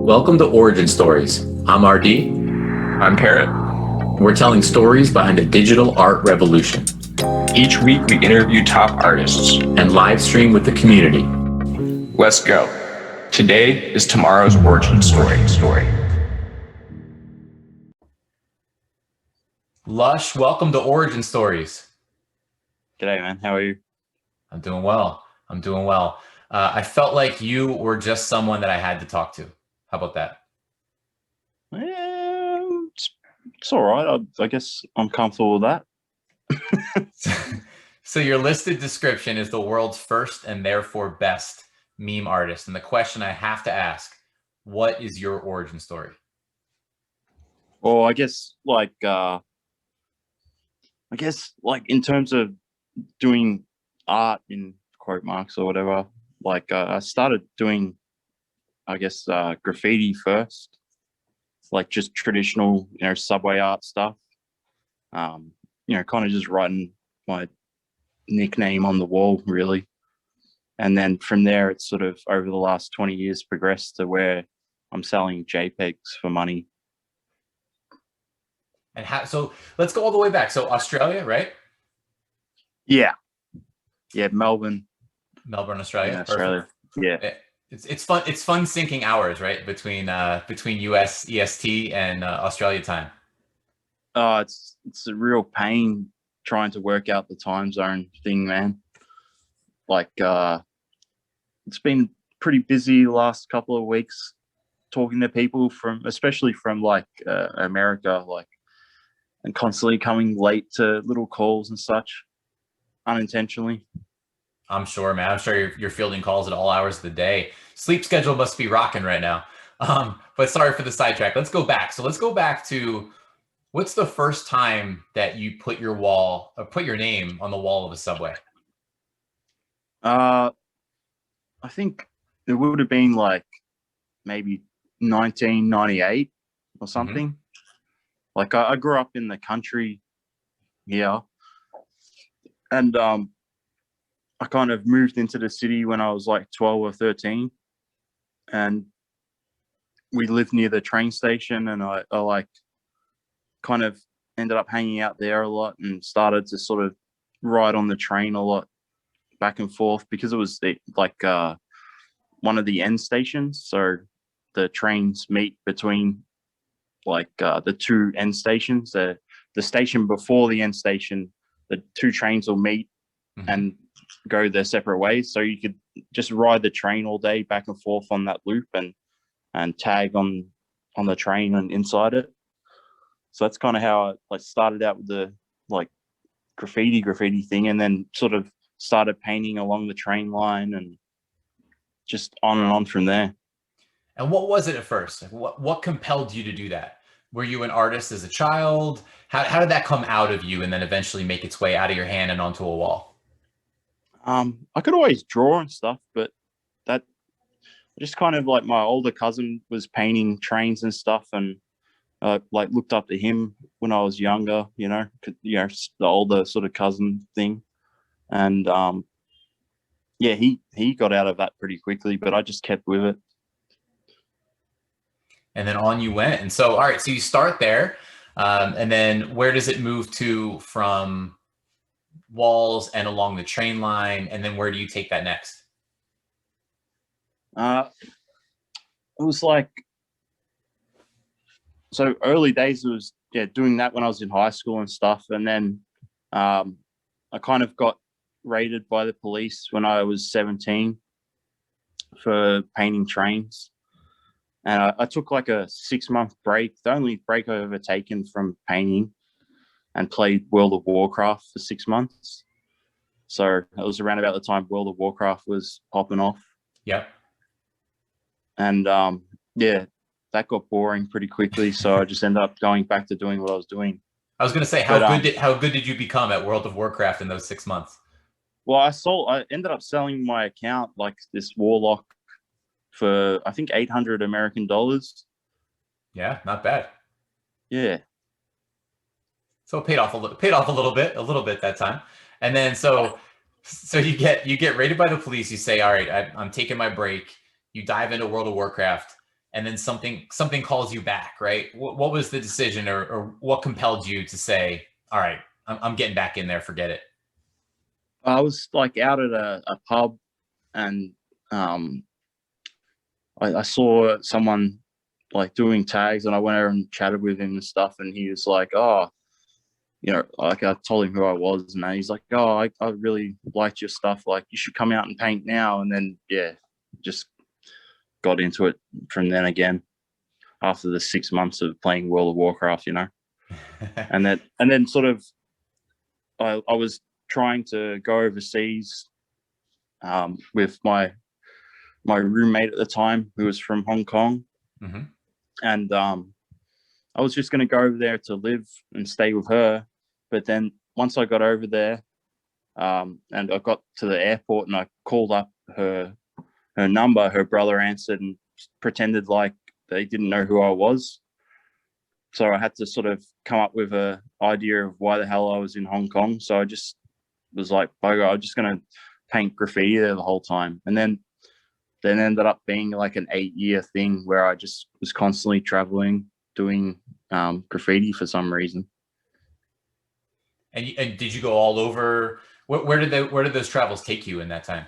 Welcome to Origin Stories. I'm RD. I'm Parrot. We're telling stories behind the digital art revolution Each week we interview top artists. and live stream with the community. Let's go. Today is tomorrow's origin story. Lush, welcome to Origin Stories. G'day, man. How are you? I'm doing well. I felt like you were just someone that I had to talk to. How about that? Yeah, it's all right. I guess I'm comfortable with that. So your listed description is the world's first and therefore best meme artist. And the question I have to ask, what is your origin story? Well, I guess in terms of doing art in quote marks or whatever, I started doing, graffiti first, like just traditional, subway art stuff. Kind of just writing my nickname on the wall, really. And then from there, it's sort of over the last 20 years progressed to where I'm selling JPEGs for money. And so let's go all the way back. So Australia, right? Yeah, Melbourne, Australia. yeah, Australia. Yeah. It's fun. It's fun syncing hours, right? Between US EST and Australia time. It's a real pain trying to work out the time zone thing, man. It's been pretty busy the last couple of weeks talking to people especially from America, and constantly coming late to little calls and such, unintentionally. I'm sure, man. I'm sure you're fielding calls at all hours of the day. Sleep schedule must be rocking right now. But sorry for the sidetrack. Let's go back. So let's go back to what's the first time that you put your name on the wall of a subway? I think it would have been maybe 1998 or something. I grew up in the country here, and I kind of moved into the city when I was 12 or 13, and we lived near the train station, and I kind of ended up hanging out there a lot and started to sort of ride on the train a lot back and forth because it was one of the end stations. So the trains meet between the two end stations. The station before the end station, the two trains will meet and go their separate ways. So you could just ride the train all day back and forth on that loop and tag on the train and inside it. So that's kind of how I started out with the graffiti thing, and then sort of started painting along the train line and just on and on from there. And what was it at first? What compelled you to do that? Were you an artist as a child? How did that come out of you and then eventually make its way out of your hand and onto a wall? I could always draw and stuff, but that just kind of my older cousin was painting trains and stuff, and looked up to him when I was younger, the older sort of cousin thing. And he got out of that pretty quickly, but I just kept with it. And then on you went. And so, all right, so you start there, and then where does it move to from walls and along the train line? And then where do you take that next? It was so early days, it was doing that when I was in high school and stuff. And then I kind of got raided by the police when I was 17 for painting trains. And I took a 6-month break, the only break I've ever taken from painting, and played World of Warcraft for 6 months. So it was around about the time World of Warcraft was popping off. Yep. And that got boring pretty quickly. So I just ended up going back to doing what I was doing. I was going to say, how good did you become at World of Warcraft in those 6 months? Well, I ended up selling my account, this Warlock, for I think $800 American. Yeah, not bad. Yeah. So it paid off a little bit that time. And then so you get raided by the police. You say, all right, I'm taking my break. You dive into World of Warcraft. and then something calls you back, right? What was the decision, or what compelled you to say, all right, I'm getting back in there, forget it? I was like out at a pub, and I saw someone like doing tags, and I went over and chatted with him and stuff, and he was like, oh, you know, like I told him who I was, and he's like, oh, I really liked your stuff, like you should come out and paint now. And then yeah, just got into it from then again after the 6 months of playing World of Warcraft, you know. and then sort of I was trying to go overseas with my roommate at the time, who was from Hong Kong. Mm-hmm. And I was just going to go over there to live and stay with her. But then once I got over there, and I got to the airport and I called up her number, her brother answered and pretended like they didn't know who I was. So I had to sort of come up with an idea of why the hell I was in Hong Kong. So I just was like, bugger, I'm just going to paint graffiti there the whole time. And then ended up being like an 8-year thing where I just was constantly traveling, doing graffiti for some reason. And did you go all over? Where did those travels take you in that time?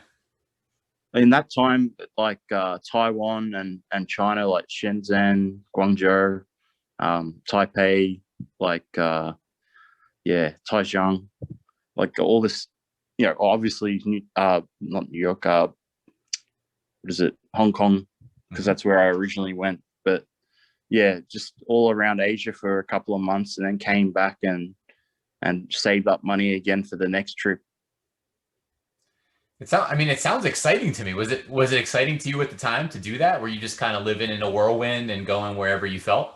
In that time, like Taiwan and China, like Shenzhen, Guangzhou, Taipei, like Taichung, like all this, you know, obviously not New York, what is it, Hong Kong, because that's where I originally went. But yeah, just all around Asia for a couple of months, and then came back and saved up money again for the next trip. It sounds exciting to me. Was it exciting to you at the time to do that? Were you just kind of living in a whirlwind and going wherever you felt?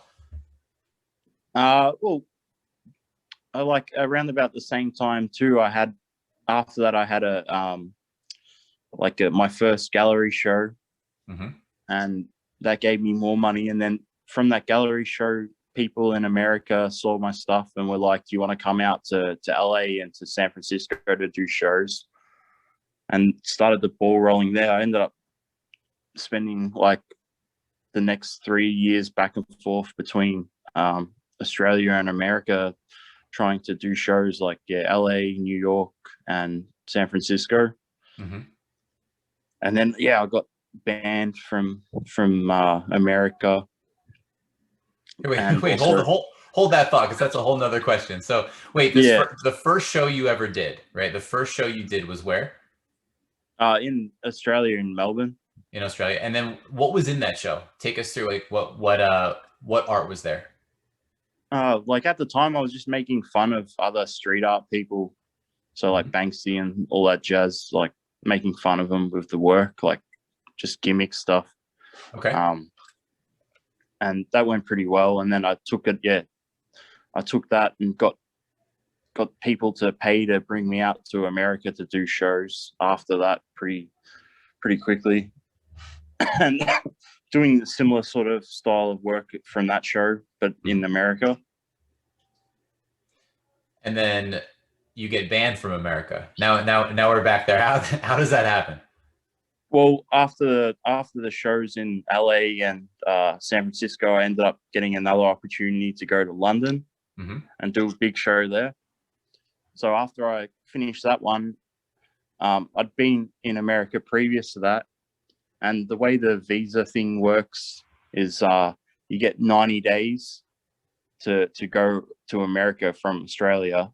Well, I like around about the same time too. After that I had my first gallery show, mm-hmm. and that gave me more money. And then from that gallery show, people in America saw my stuff and were like, do you want to come out to LA and to San Francisco to do shows? And started the ball rolling there. I ended up spending like the next 3 years back and forth between Australia and America, trying to do shows like LA, New York, and San Francisco. Mm-hmm. And then I got banned from America. Wait, hold that thought, because that's a whole nother question. So wait, the first show you ever did, right? The first show you did was where? In Australia, in Melbourne. In Australia. And then what was in that show? Take us through, like, what art was there? Like at the time I was just making fun of other street art people. So like Banksy and all that jazz, like making fun of them with the work, like just gimmick stuff. Okay. And that went pretty well. And then I took that and got people to pay to bring me out to America to do shows after that pretty quickly. And doing a similar sort of style of work from that show, but in America. And then you get banned from America. Now we're back there. How does that happen? Well, after the shows in LA and San Francisco, I ended up getting another opportunity to go to London and do a big show there. So after I finished that one, I'd been in America previous to that. And the way the visa thing works is you get 90 days to go to America from Australia.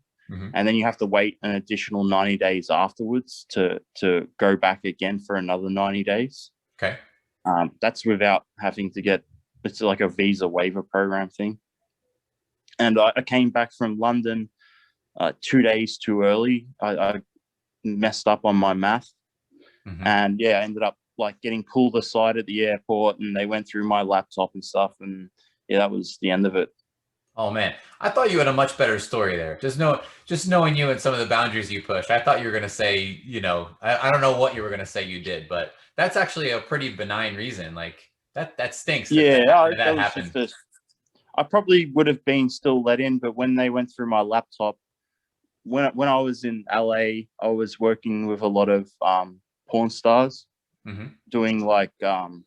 And then you have to wait an additional 90 days afterwards to go back again for another 90 days. Okay. That's without having to it's like a visa waiver program thing. And I came back from London 2 days too early. I messed up on my math. And I ended up like getting pulled aside at the airport, and they went through my laptop and stuff. And that was the end of it. Oh man, I thought you had a much better story there. Just knowing you and some of the boundaries you pushed, I thought you were going to say, I don't know what you were going to say you did, but that's actually a pretty benign reason. Like that stinks. That happened. I probably would have been still let in, but when they went through my laptop, when I was in LA, I was working with a lot of porn stars, doing like kind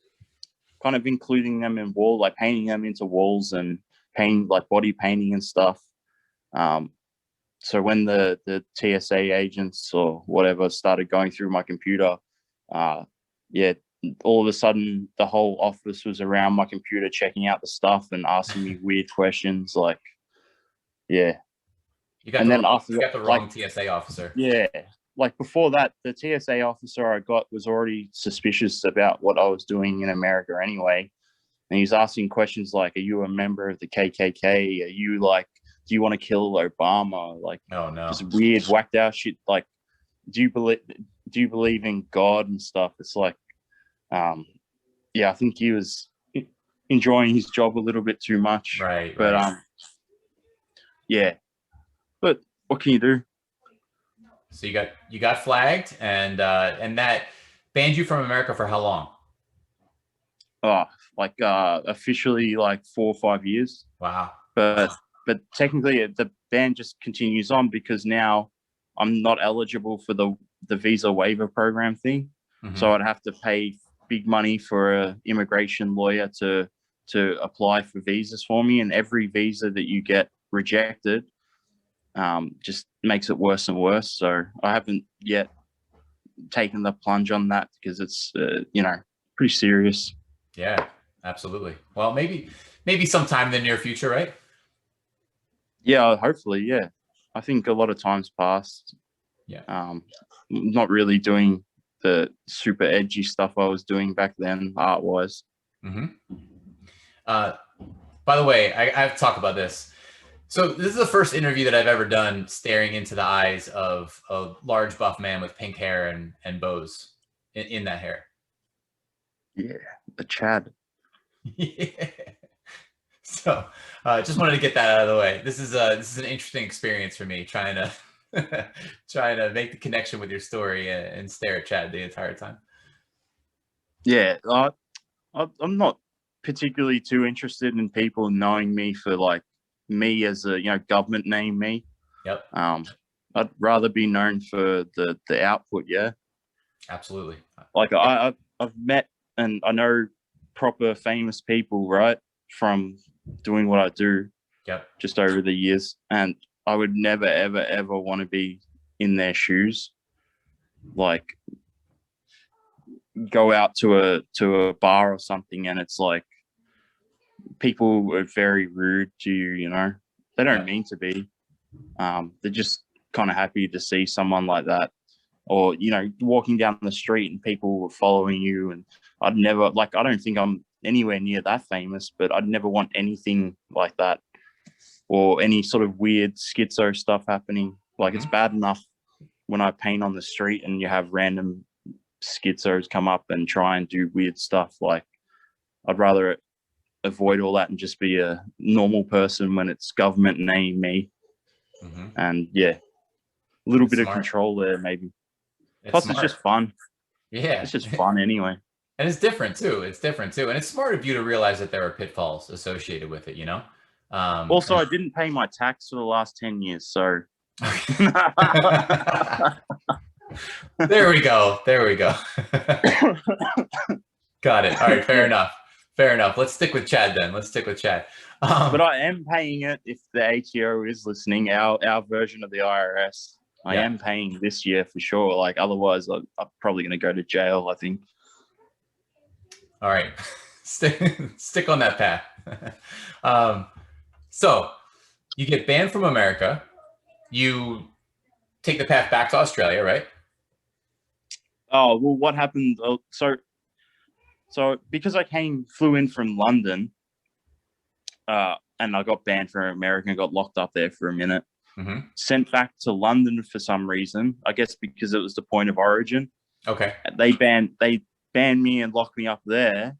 kind of including them in wall, like painting them into walls and painting like body painting and stuff. So when the TSA agents or whatever started going through my computer, yeah, all of a sudden the whole office was around my computer checking out the stuff and asking me weird questions. Like, yeah. You got And then wrong, after you got the that, wrong like, TSA officer. yeah, like before that, the TSA officer I got was already suspicious about what I was doing in America anyway. And he's asking questions like, are you a member of the KKK? Are you like, do you want to kill Obama? Like, Oh no. just weird, whacked out shit. Like, do you believe in God and stuff? It's like, yeah, I think he was enjoying his job a little bit too much. Right. But right. yeah. But what can you do? So you got flagged, and that banned you from America for how long? Oh, like officially like 4 or 5 years. Wow. But technically the ban just continues on because now I'm not eligible for the visa waiver program thing. Mm-hmm. So I'd have to pay big money for a immigration lawyer to apply for visas for me, and every visa that you get rejected just makes it worse and worse. So I haven't yet taken the plunge on that because it's you know, pretty serious. Yeah, absolutely. Well, maybe sometime in the near future, right? Yeah, hopefully, yeah. I think a lot of time's passed. Yeah. Not really doing the super edgy stuff I was doing back then, art-wise. Mm-hmm. By the way, I have to talk about this. So this is the first interview that I've ever done staring into the eyes of a large buff man with pink hair and bows in that hair. Yeah, the Chad. Yeah. So just wanted to get that out of the way. This is an interesting experience for me, trying to make the connection with your story and stare at Chad the entire time. Yeah, I'm not particularly too interested in people knowing me for like me as a, you know, government name me. Yep. I'd rather be known for the output. Yeah, absolutely. Like I've met and I know proper famous people, right, from doing what I do. Yep. Just over the years, and I would never ever want to be in their shoes. Like, go out to a bar or something and it's like people are very rude to you, you know. They don't mean to be. They're just kind of happy to see someone like that. Or, you know, walking down the street and people were following you, and I'd never, like, I don't think I'm anywhere near that famous, but I'd never want anything like that or any sort of weird schizo stuff happening. Like, it's bad enough when I paint on the street and you have random schizos come up and try and do weird stuff. Like, I'd rather avoid all that and just be a normal person when it's government name me. And yeah, a little bit of control there, maybe. Plus, it's just fun. Yeah, it's just fun anyway. And it's different too. And it's smart of you to realize that there are pitfalls associated with it, you know. Also, I didn't pay my tax for the last 10 years, so. There we go. Got it. All right, fair enough. Let's stick with Chad then. But I am paying it if the ATO is listening, our version of the IRS. I am paying this year for sure. Like, otherwise, I'm probably going to go to jail, I think. All right. Stick on that path. So you get banned from America. You take the path back to Australia, right? Oh, well, what happened? So because I flew in from London, and I got banned from America and got locked up there for a minute, sent back to London for some reason, I guess because it was the point of origin. Okay. They banned me and locked me up there.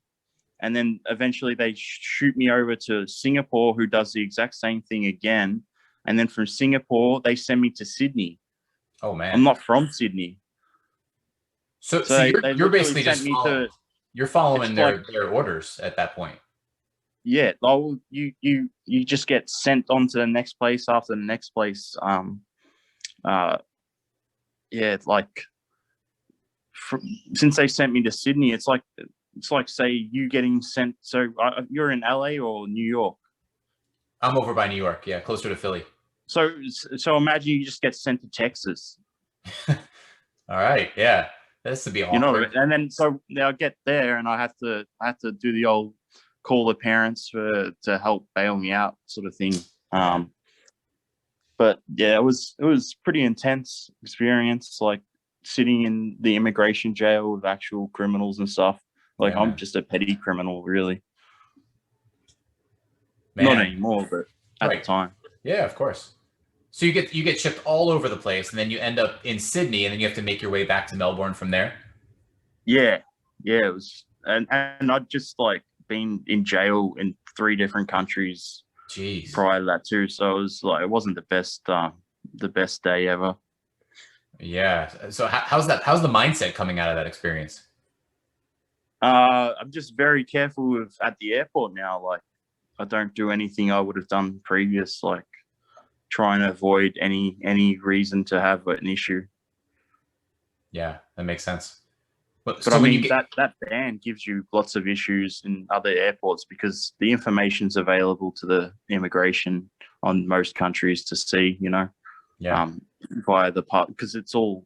And then eventually they shoot me over to Singapore, who does the exact same thing again. And then from Singapore, they send me to Sydney. Oh, man. I'm not from Sydney. So you're basically just you're following their orders at that point. Yeah, well, you just get sent on to the next place after the next place. Yeah, like since they sent me to Sydney, it's like it's like, say, you getting sent. So you're in LA or New York. I'm over by New York. Yeah, closer to Philly. So imagine you just get sent to Texas. All right. Yeah, this would be You know, awkward. and then so now I get there and I have to do the old call the parents to help bail me out sort of thing. But yeah, it was pretty intense experience, like sitting in the immigration jail with actual criminals and stuff. Like Yeah, I'm man. just a petty criminal, really. Man. Not anymore, but at the Right. time. Yeah, of course. So you get shipped all over the place, and then you end up in Sydney, and then you have to make your way back to Melbourne from there. Yeah, it was, and I'd just like been in jail in 3 different countries Jeez. prior to that too. So it was like it wasn't the best day ever. Yeah. So how's that? How's the mindset coming out of that experience? I'm just very careful with at the airport now. Like I don't do anything I would have done previous. Like trying to avoid any reason to have an issue. Yeah, that makes sense. But So I when mean, you get, that ban gives you lots of issues in other airports because the information's available to the immigration on most countries to see, you know, yeah, via the part, because it's all,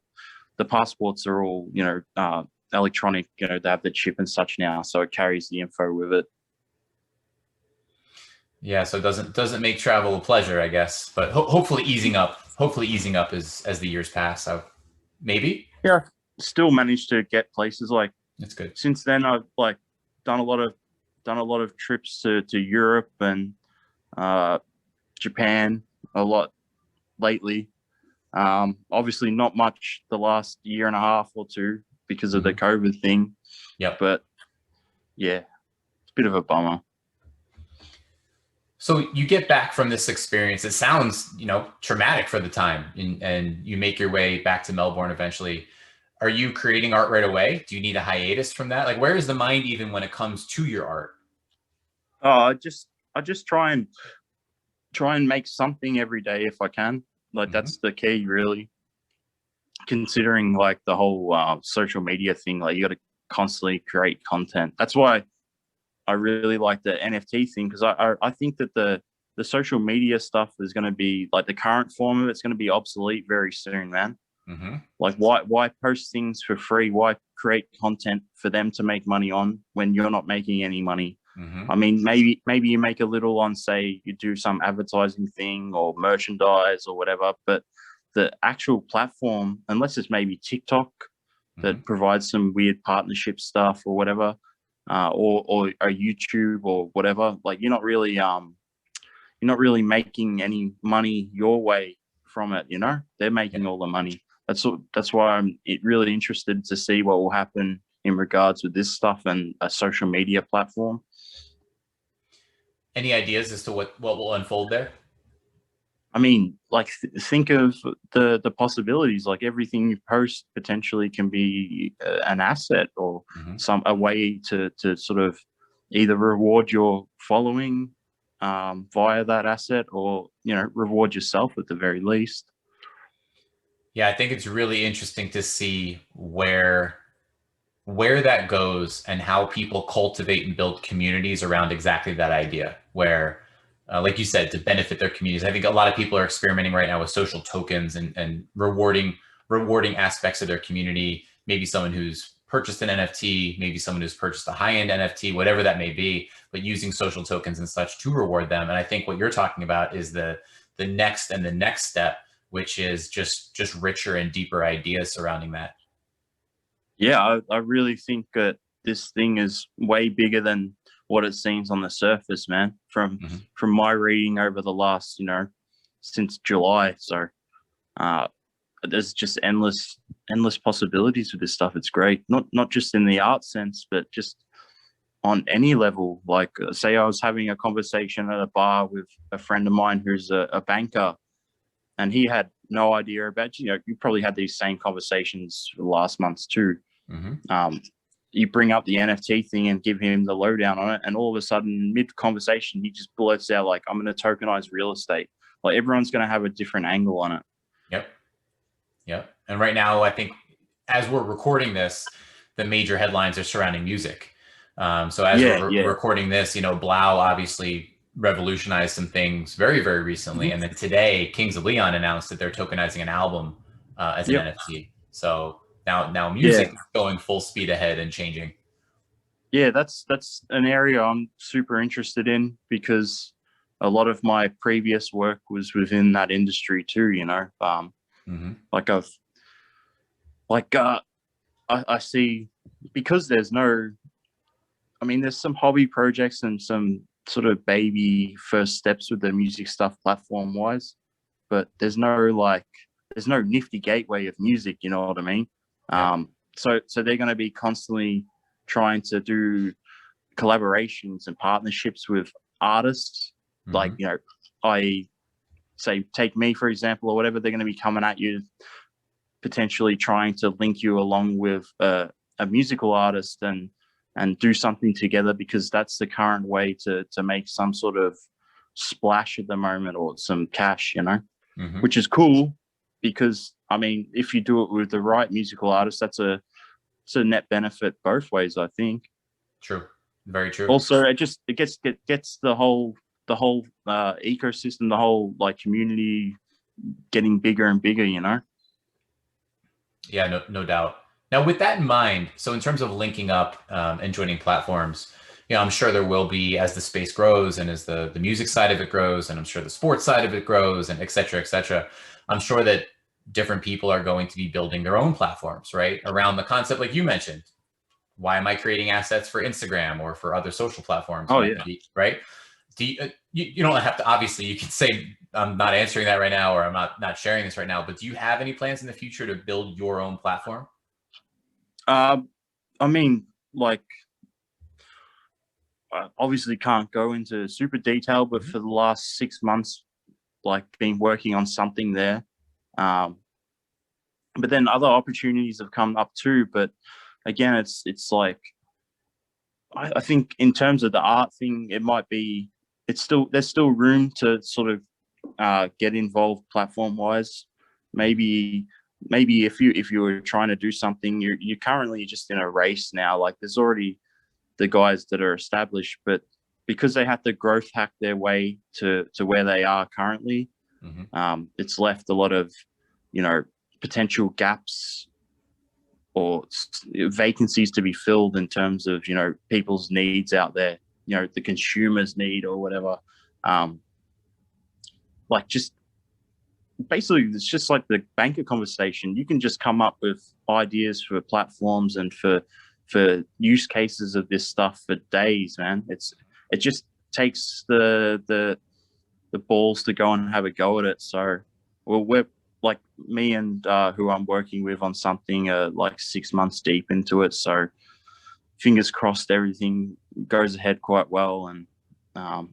the passports are all, you know, electronic, you know, they have the chip and such now. So it carries the info with it. yeah. So it doesn't make travel a pleasure, I guess, but hopefully easing up. Hopefully easing up as the years pass. So maybe Yeah. Still managed to get places like, that's good. since then I've like done a lot of trips to Europe and Japan a lot lately. Obviously not much the last year and a half or two because of the COVID thing. Yep. But yeah, it's a bit of a bummer. So you get back from this experience. It sounds, traumatic for the time, and you make your way back to Melbourne eventually. Are you creating art right away? Do you need a hiatus from that? Like, where is the mind even when it comes to your art? I just try and make something every day if I can. Like that's the key, really. Considering like the whole social media thing, like you got to constantly create content. That's why I really like the NFT thing, because I think that the social media stuff is going to be like the current form of it's going to be obsolete very soon, man. Like why post things for free? Why create content for them to make money on when you're not making any money? I mean, maybe you make a little on, say you do some advertising thing or merchandise or whatever, but the actual platform, unless it's maybe TikTok that provides some weird partnership stuff or whatever, or a YouTube or whatever, like you're not really making any money your way from it. You know, they're making all the money. That's why I'm really interested to see what will happen in regards with this stuff and a social media platform. Any ideas as to what will unfold there? I mean, like think of the possibilities. Like everything you post potentially can be an asset or a way to sort of either reward your following via that asset, or reward yourself at the very least. Yeah, I think it's really interesting to see where that goes and how people cultivate and build communities around exactly that idea, where like you said, to benefit their communities. I think a lot of people are experimenting right now with social tokens and rewarding aspects of their community. Maybe someone who's purchased an NFT, maybe someone who's purchased a high-end NFT, whatever that may be, but using social tokens and such to reward them. And I think what you're talking about is the next step, which is just richer and deeper ideas surrounding that. Yeah, I really think that this thing is way bigger than what it seems on the surface, man. From my reading over the last, since July. So there's just endless possibilities with this stuff. It's great, not just in the art sense, but just on any level. Like say I was having a conversation at a bar with a friend of mine who's a banker, and he had no idea about, you probably had these same conversations for the last months too. You bring up the NFT thing and give him the lowdown on it, and all of a sudden, mid-conversation, he just blurts out like, "I'm going to tokenize real estate." Like everyone's going to have a different angle on it. Yep. And right now, I think as we're recording this, the major headlines are surrounding music. So as Yeah, we're yeah. recording this, you know, Blau obviously revolutionized some things very, very recently. And then today, Kings of Leon announced that they're tokenizing an album as an Yep. NFT. So now music Yeah. is going full speed ahead and changing. Yeah, that's an area I'm super interested in because a lot of my previous work was within that industry too, you know. Mm-hmm. Like I've like I see, because there's no, I mean, there's some hobby projects and some sort of baby first steps with the music stuff platform wise, but there's no nifty gateway of music, you know what I mean? Yeah. So they're going to be constantly trying to do collaborations and partnerships with artists. Like, Mm-hmm. you know, I say, take me for example, or whatever. They're going to be coming at you, potentially trying to link you along with a musical artist and do something together, because that's the current way to make some sort of splash at the moment, or some cash, you know. Mm-hmm. Which is cool, because I mean, if you do it with the right musical artist, it's a net benefit both ways, I think. True. Very true. Also, it gets the whole ecosystem, the whole like community getting bigger and bigger, you know. Yeah, no doubt. Now, with that in mind, so in terms of linking up and joining platforms, you know, I'm sure there will be, as the space grows and as the music side of it grows, and I'm sure the sports side of it grows, and et cetera, et cetera. I'm sure that different people are going to be building their own platforms, right? Around the concept, like you mentioned. Why am I creating assets for Instagram or for other social platforms? Oh yeah. Right? Do you don't have to, obviously you can say I'm not answering that right now, or I'm not sharing this right now, but do you have any plans in the future to build your own platform? I mean, like, I obviously can't go into super detail, but for the last 6 months, like, been working on something there. But then other opportunities have come up too. But again, it's like, I think in terms of the art thing, it might be, there's still room to sort of get involved platform wise. Maybe if you were trying to do something, you're currently just in a race now. Like, there's already the guys that are established, but because they have to growth hack their way to where they are currently, it's left a lot of, you know, potential gaps or vacancies to be filled in terms of, you know, people's needs out there, you know, the consumer's need or whatever. Like, just basically, it's just like the banker conversation. You can just come up with ideas for platforms and for use cases of this stuff for days, man. It just takes the balls to go and have a go at it. So, well, we're like, me and who I'm working with on something like 6 months deep into it. So fingers crossed everything goes ahead quite well. And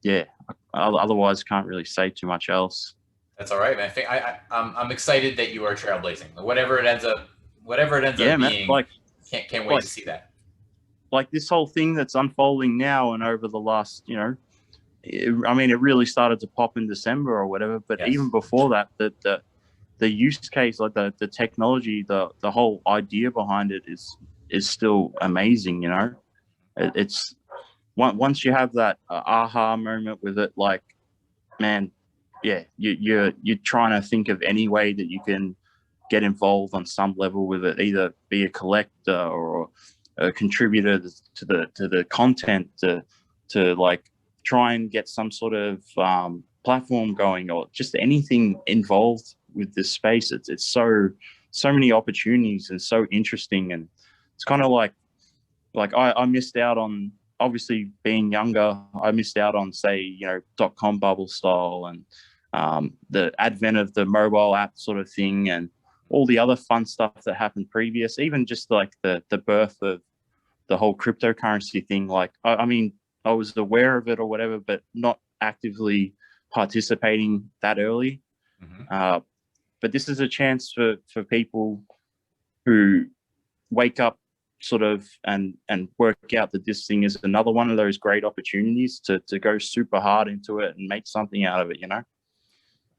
yeah, otherwise can't really say too much else. That's all right, man. I think I'm excited that you are trailblazing. Whatever it ends up Yeah, man. being, Like, can't wait to see that. Like, this whole thing that's unfolding now and over the last, you know, I mean, it really started to pop in December or whatever. But Yes. even before that, the use case, like the technology, the whole idea behind it is still amazing. You know, it's once you have that aha moment with it, like, man, yeah, you're trying to think of any way that you can get involved on some level with it, either be a collector or a contributor to the content, to like try and get some sort of platform going, or just anything involved with this space. It's so many opportunities and so interesting. And it's kind of like I missed out on, obviously being younger, I missed out on, say, you know, .com bubble style, and the advent of the mobile app sort of thing, and all the other fun stuff that happened previous, even just like the birth of the whole cryptocurrency thing. Like, I mean, I was aware of it or whatever, but not actively participating that early. But this is a chance for people who wake up sort of and work out that this thing is another one of those great opportunities to go super hard into it and make something out of it, you know?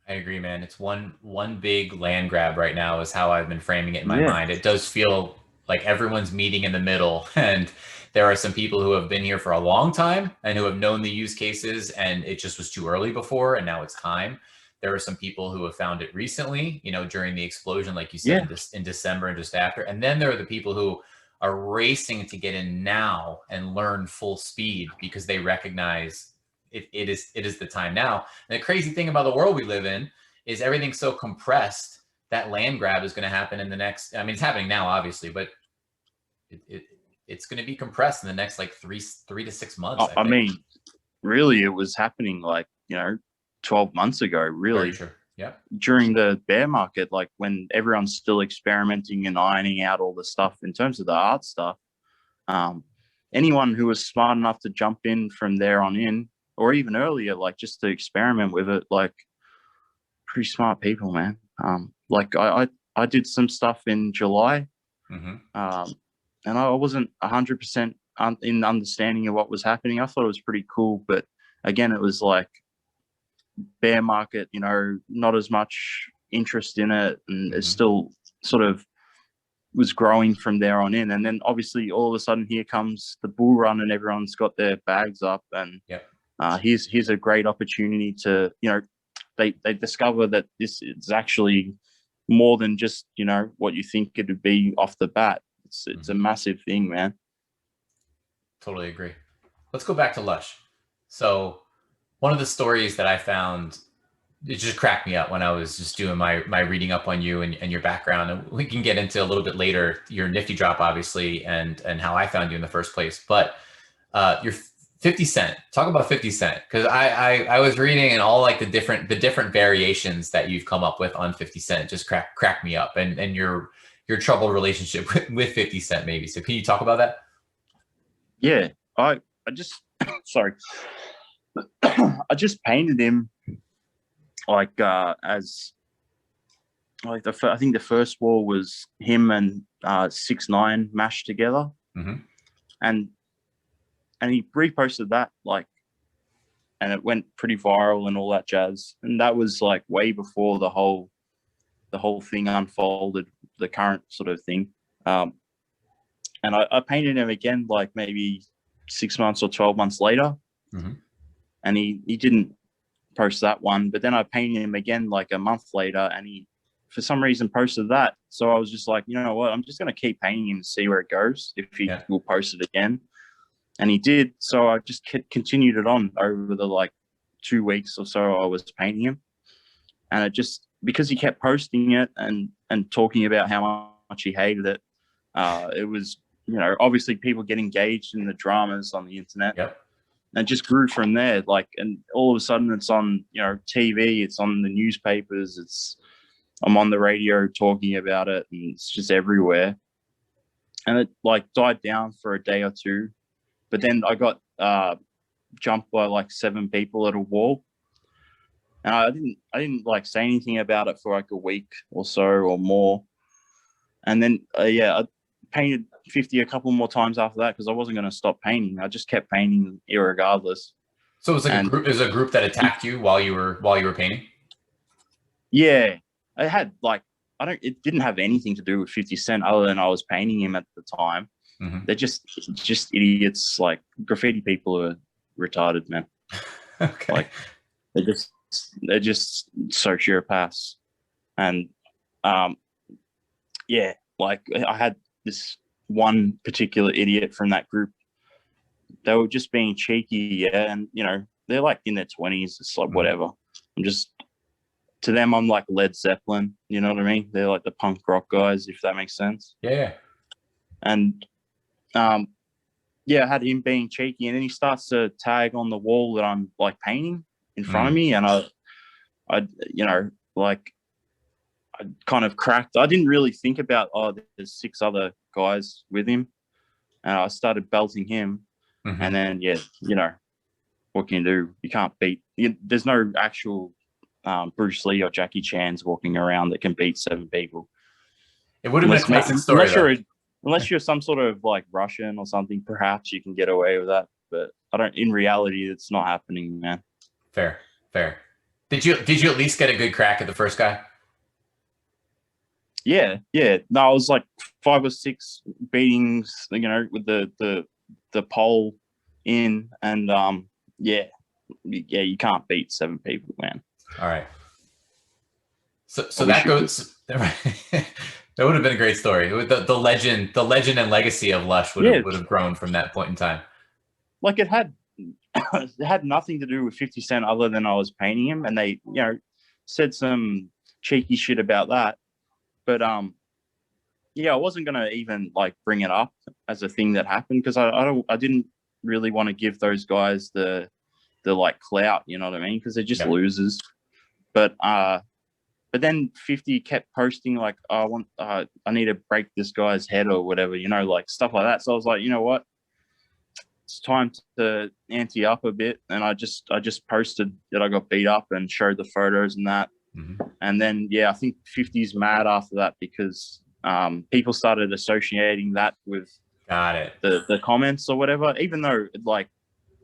I agree, man. It's one big land grab right now is how I've been framing it in my Yeah. mind. It does feel like everyone's meeting in the middle. And there are some people who have been here for a long time and who have known the use cases, and it just was too early before, and now it's time. There are some people who have found it recently, you know, during the explosion, like you said, in December and just after. And then there are the people who are racing to get in now and learn full speed because they recognize it is the time now. And the crazy thing about the world we live in is everything's so compressed that land grab is going to happen in the next, I mean, it's happening now, obviously, but it's going to be compressed in the next like three to 6 months. I mean, really, it was happening like, 12 months ago, really. Very true. Yeah. During the bear market, like when everyone's still experimenting and ironing out all the stuff in terms of the art stuff. Anyone who was smart enough to jump in from there on in, or even earlier, like just to experiment with it, like pretty smart people, man. Like I did some stuff in July, and I wasn't 100% in understanding of what was happening. I thought it was pretty cool, but again, it was like bear market, not as much interest in it, and it still sort of was growing from there on in. And then obviously all of a sudden here comes the bull run and everyone's got their bags up, and here's a great opportunity to, they discover that this is actually more than just, what you think it would be off the bat. It's a massive thing, man. Totally agree. Let's go back to Lush. So one of the stories that I found, it just cracked me up when I was just doing my reading up on you and your background. And we can get into a little bit later your Nifty drop, obviously, and how I found you in the first place. But your 50 Cent, talk about 50 Cent, because I was reading and all like the different variations that you've come up with on 50 Cent just crack me up, and your troubled relationship with 50 Cent maybe. So can you talk about that? Yeah, I just sorry. I just painted him like as like I think the first wall was him and 6ix9ine mashed together, and he reposted that, like, and it went pretty viral and all that jazz. And that was like way before the whole thing unfolded, the current sort of thing. And I painted him again like maybe 6 months or 12 months later. And he didn't post that one, but then I painted him again like a month later, and he for some reason posted that. So I was just like, you know what, I'm just going to keep painting him and see where it goes, if he will post it again. And he did. So I just continued it on over the like 2 weeks or so I was painting him. And it just, because he kept posting it and talking about how much he hated it, it was, obviously people get engaged in the dramas on the internet. And just grew from there. Like, and all of a sudden it's on, TV, it's on the newspapers, I'm on the radio talking about it, and it's just everywhere. And it like died down for a day or two, but then I got jumped by like 7 people at a wall. And I didn't like say anything about it for like a week or so or more. And then, I painted 50 a couple more times after that because I wasn't going to stop painting. I just kept painting irregardless. So it was like a group that attacked you while you were painting? Yeah. I had like, it didn't have anything to do with 50 Cent other than I was painting him at the time. They're just idiots. Like, graffiti people are retarded, man. Okay. Like, they're just sociopaths. And like I had this one particular idiot from that group. They were just being cheeky, and they're like in their 20s. It's like whatever. To them, I'm like Led Zeppelin. You know what I mean? They're like the punk rock guys, if that makes sense. Yeah. And I had him being cheeky, and then he starts to tag on the wall that I'm like painting in front of me, and I kind of cracked. I didn't really think about, there's 6 other guys with him, and I started belting him. And then what can you do? You can't beat. There's no actual Bruce Lee or Jackie Chan's walking around that can beat 7 people. It would have been a classic story, unless you're some sort of like Russian or something. Perhaps you can get away with that, but I don't. In reality, it's not happening, man. Fair. Did you at least get a good crack at the first guy? yeah. No, I was like 5 or 6 beatings, with the pole in, and yeah, you can't beat 7 people, man. All right. So I wish that you could. goes. That would have been a great story. The legend and legacy of Lush Yeah, would have grown from that point in time. like it had it had nothing to do with 50 Cent other than I was painting him, and they said some cheeky shit about that. But yeah, I wasn't gonna even like bring it up as a thing that happened, because I didn't really want to give those guys the like clout, you know what I mean? Because they're just Yeah. losers. But then 50 kept posting like, I need to break this guy's head or whatever, like stuff like that. So I was like, you know what? It's time to ante up a bit. And I just posted that I got beat up and showed the photos and that. Mm-hmm. And then, I think 50's mad after that, because people started associating that with Got it. the comments or whatever, even though it like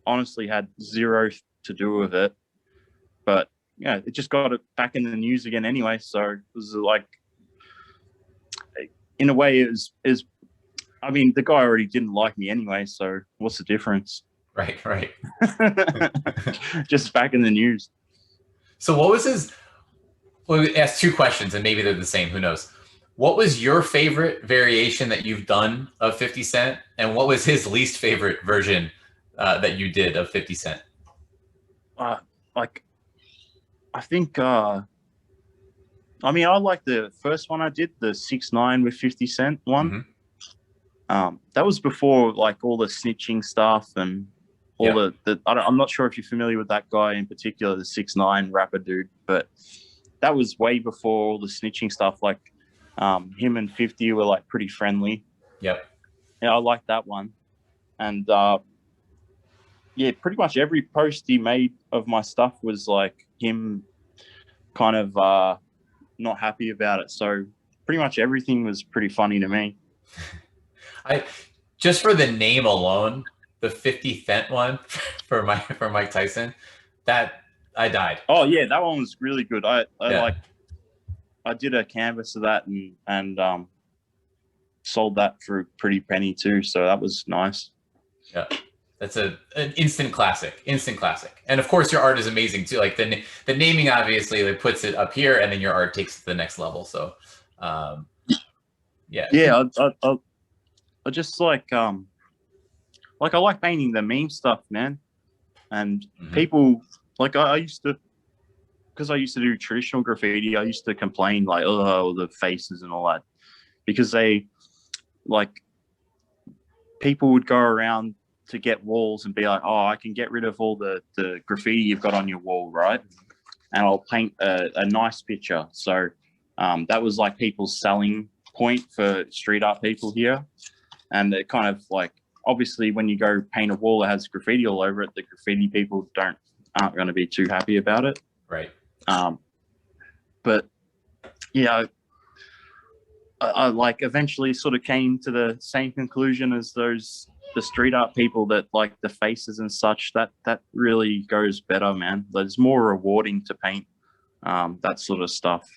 honestly had zero to do with it. But yeah, it just got it back in the news again anyway. So it was like, in a way, I mean, the guy already didn't like me anyway. So what's the difference? Right. Just back in the news. So what was his? Well, we asked 2 questions, and maybe they're the same. Who knows? What was your favorite variation that you've done of 50 Cent, and what was his least favorite version that you did of 50 Cent? Like, I think, I mean, I like the first one I did, the 6ix9ine with 50 Cent one. Mm-hmm. That was before like all the snitching stuff and all the I'm not sure if you're familiar with that guy in particular, the 6ix9ine rapper dude, but that was way before all the snitching stuff. Like, him and 50 were like pretty friendly. Yep. Yeah, I like that one. And yeah, pretty much every post he made of my stuff was like him kind of not happy about it. So pretty much everything was pretty funny to me. I just for the name alone, the 50 Cent one for Mike Tyson, that I died. Oh yeah, that one was really good. I Yeah. I did a canvas of that and sold that for a pretty penny too. So that was nice. Yeah. That's an instant classic. And of course your art is amazing too. Like the naming obviously like puts it up here, and then your art takes it to the next level. So yeah. Yeah, I just like I like painting the meme stuff, man. And people like I used to, because I used to do traditional graffiti, I used to complain like, oh, the faces and all that, because they like people would go around to get walls and be like, oh, I can get rid of all the graffiti you've got on your wall, right? And I'll paint a nice picture. So that was like people's selling point for street art people here. And it kind of like, obviously when you go paint a wall that has graffiti all over it, the graffiti people aren't going to be too happy about it. Right. But yeah, I like eventually sort of came to the same conclusion as the street art people, that like the faces and such, that really goes better, man. It's more rewarding to paint that sort of stuff.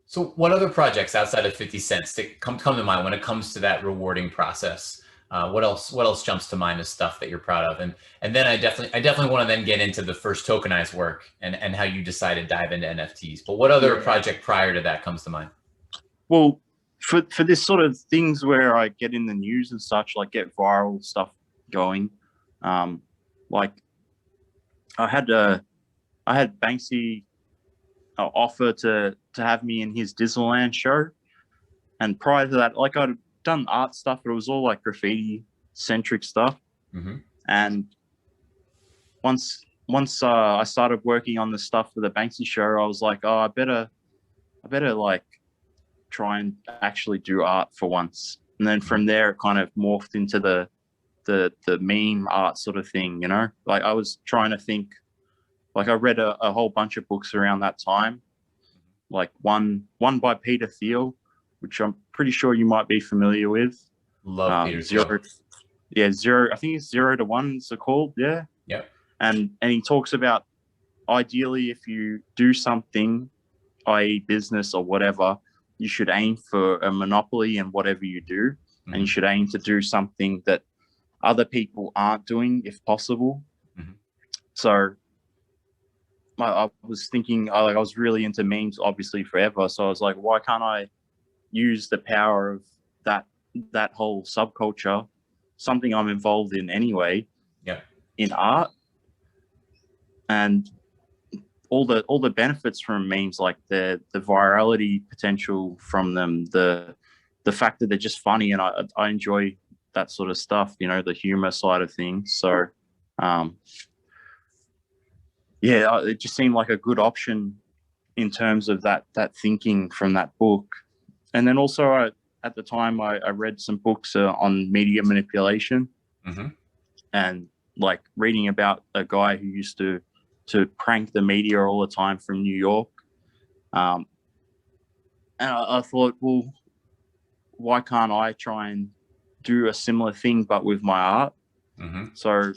So what other projects outside of 50 Cent come to mind when it comes to that rewarding process? What else jumps to mind as stuff that you're proud of? And then I definitely want to then get into the first tokenized work and how you decided to dive into NFTs. But what other project prior to that comes to mind? Well, for this sort of things where I get in the news and such, like get viral stuff going, like I had Banksy offer to have me in his Disneyland show, and prior to that, like I'd done art stuff, but it was all like graffiti centric stuff. And once I started working on the stuff for the Banksy show, I was like, oh, I better like try and actually do art for once. And then from there it kind of morphed into the meme art sort of thing, you know? Like I was trying to think, like I read a whole bunch of books around that time, like one by Peter Thiel, which I'm pretty sure you might be familiar with. Love Peter Thiel. Zero, I think it's 0 to 1 it's called. Yeah. Yep. And he talks about, ideally, if you do something i.e. business or whatever, you should aim for a monopoly in whatever you do. Mm-hmm. And you should aim to do something that other people aren't doing if possible. Mm-hmm. So I was thinking, I was really into memes obviously forever. So I was like, why can't I use the power of that whole subculture, something I'm involved in anyway, in art, and all the benefits from memes, like the virality potential from them, the fact that they're just funny, and I enjoy that sort of stuff, the humor side of things. So yeah, it just seemed like a good option in terms of that thinking from that book. And then also at the time I read some books on media manipulation, mm-hmm. and like reading about a guy who used to prank the media all the time from New York. And I thought, well, why can't I try and do a similar thing but with my art? Mm-hmm. So,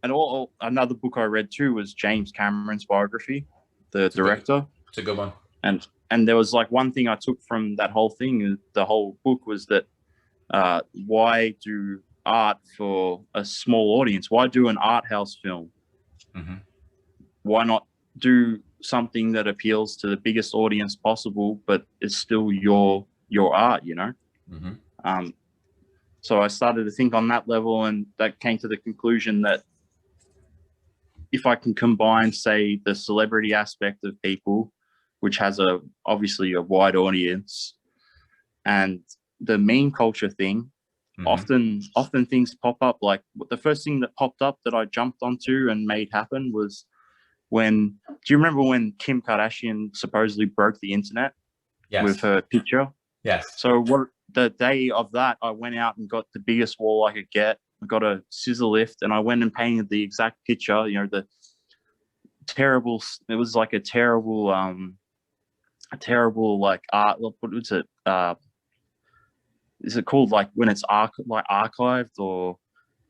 and another book I read too was James Cameron's biography, the director. It's a good one. And there was like one thing I took from that whole thing, the whole book, was that why do art for a small audience? Why do an art house film? Mm-hmm. Why not do something that appeals to the biggest audience possible, but it's still your art, Mm-hmm. So I started to think on that level, and that came to the conclusion that if I can combine, say, the celebrity aspect of people, which has obviously a wide audience, and the meme culture thing, mm-hmm. often things pop up. Like the first thing that popped up that I jumped onto and made happen was do you remember when Kim Kardashian supposedly broke the internet with her picture? Yes. So the day of that, I went out and got the biggest wall I could get. I got a scissor lift and I went and painted the exact picture, the terrible, it was like a terrible like art, what was it? Is it called, like when it's archived, or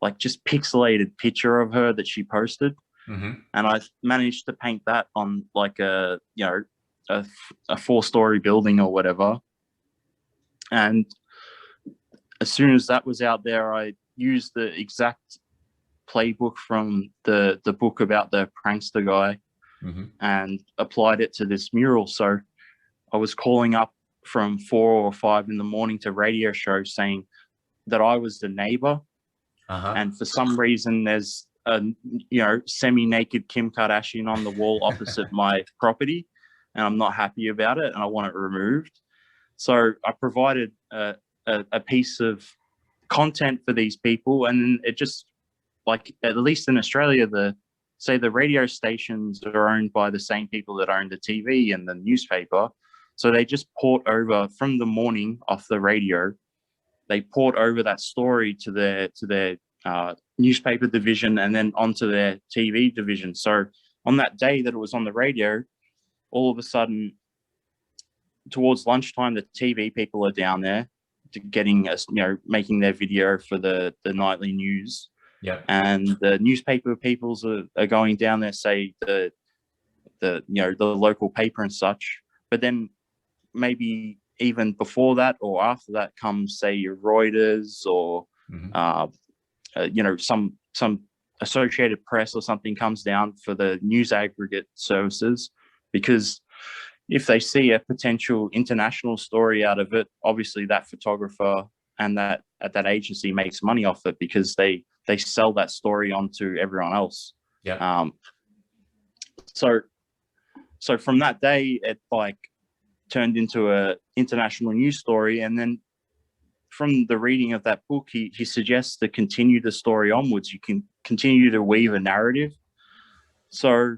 like just pixelated picture of her that she posted? Mm-hmm. And I managed to paint that on like a 4-story building or whatever. And as soon as that was out there, I used the exact playbook from the book about the prankster guy, mm-hmm. and applied it to this mural. So I was calling up from 4 or 5 in the morning to radio shows saying that I was the neighbor. Uh-huh. And for some reason there's a semi-naked Kim Kardashian on the wall opposite my property, and I'm not happy about it and I want it removed. So I provided a piece of content for these people, and it just, like, at least in Australia, the radio stations are owned by the same people that own the TV and the newspaper. So they just port over from the morning off the radio. They port over that story to their newspaper division and then onto their TV division. So on that day that it was on the radio, all of a sudden, towards lunchtime, the TV people are down there making their video for the nightly news. Yep. And the newspaper peoples are going down there, say the local paper and such. But then maybe even before that or after that comes, say, your Reuters or mm-hmm. Some Associated Press or something comes down for the news aggregate services, because if they see a potential international story out of it, obviously that photographer and that agency makes money off it, because they sell that story onto everyone else. Yeah. So from that day, it like turned into a international news story. And then from the reading of that book, he suggests to continue the story onwards. You can continue to weave a narrative. So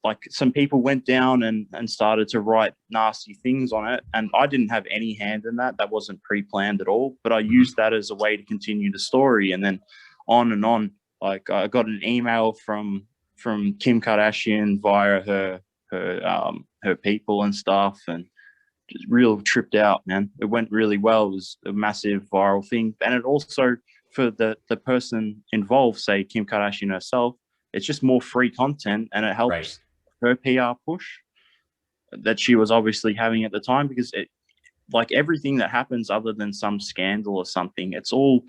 like some people went down and started to write nasty things on it, and I didn't have any hand in that. That wasn't pre-planned at all, but I used that as a way to continue the story. And then on and on, like I got an email from Kim Kardashian via her people and stuff, and just real tripped out, man. It went really well. It was a massive viral thing. And it also, for the person involved, say Kim Kardashian herself, it's just more free content, and it helps her PR push that she was obviously having at the time, because like everything that happens other than some scandal or something, it's all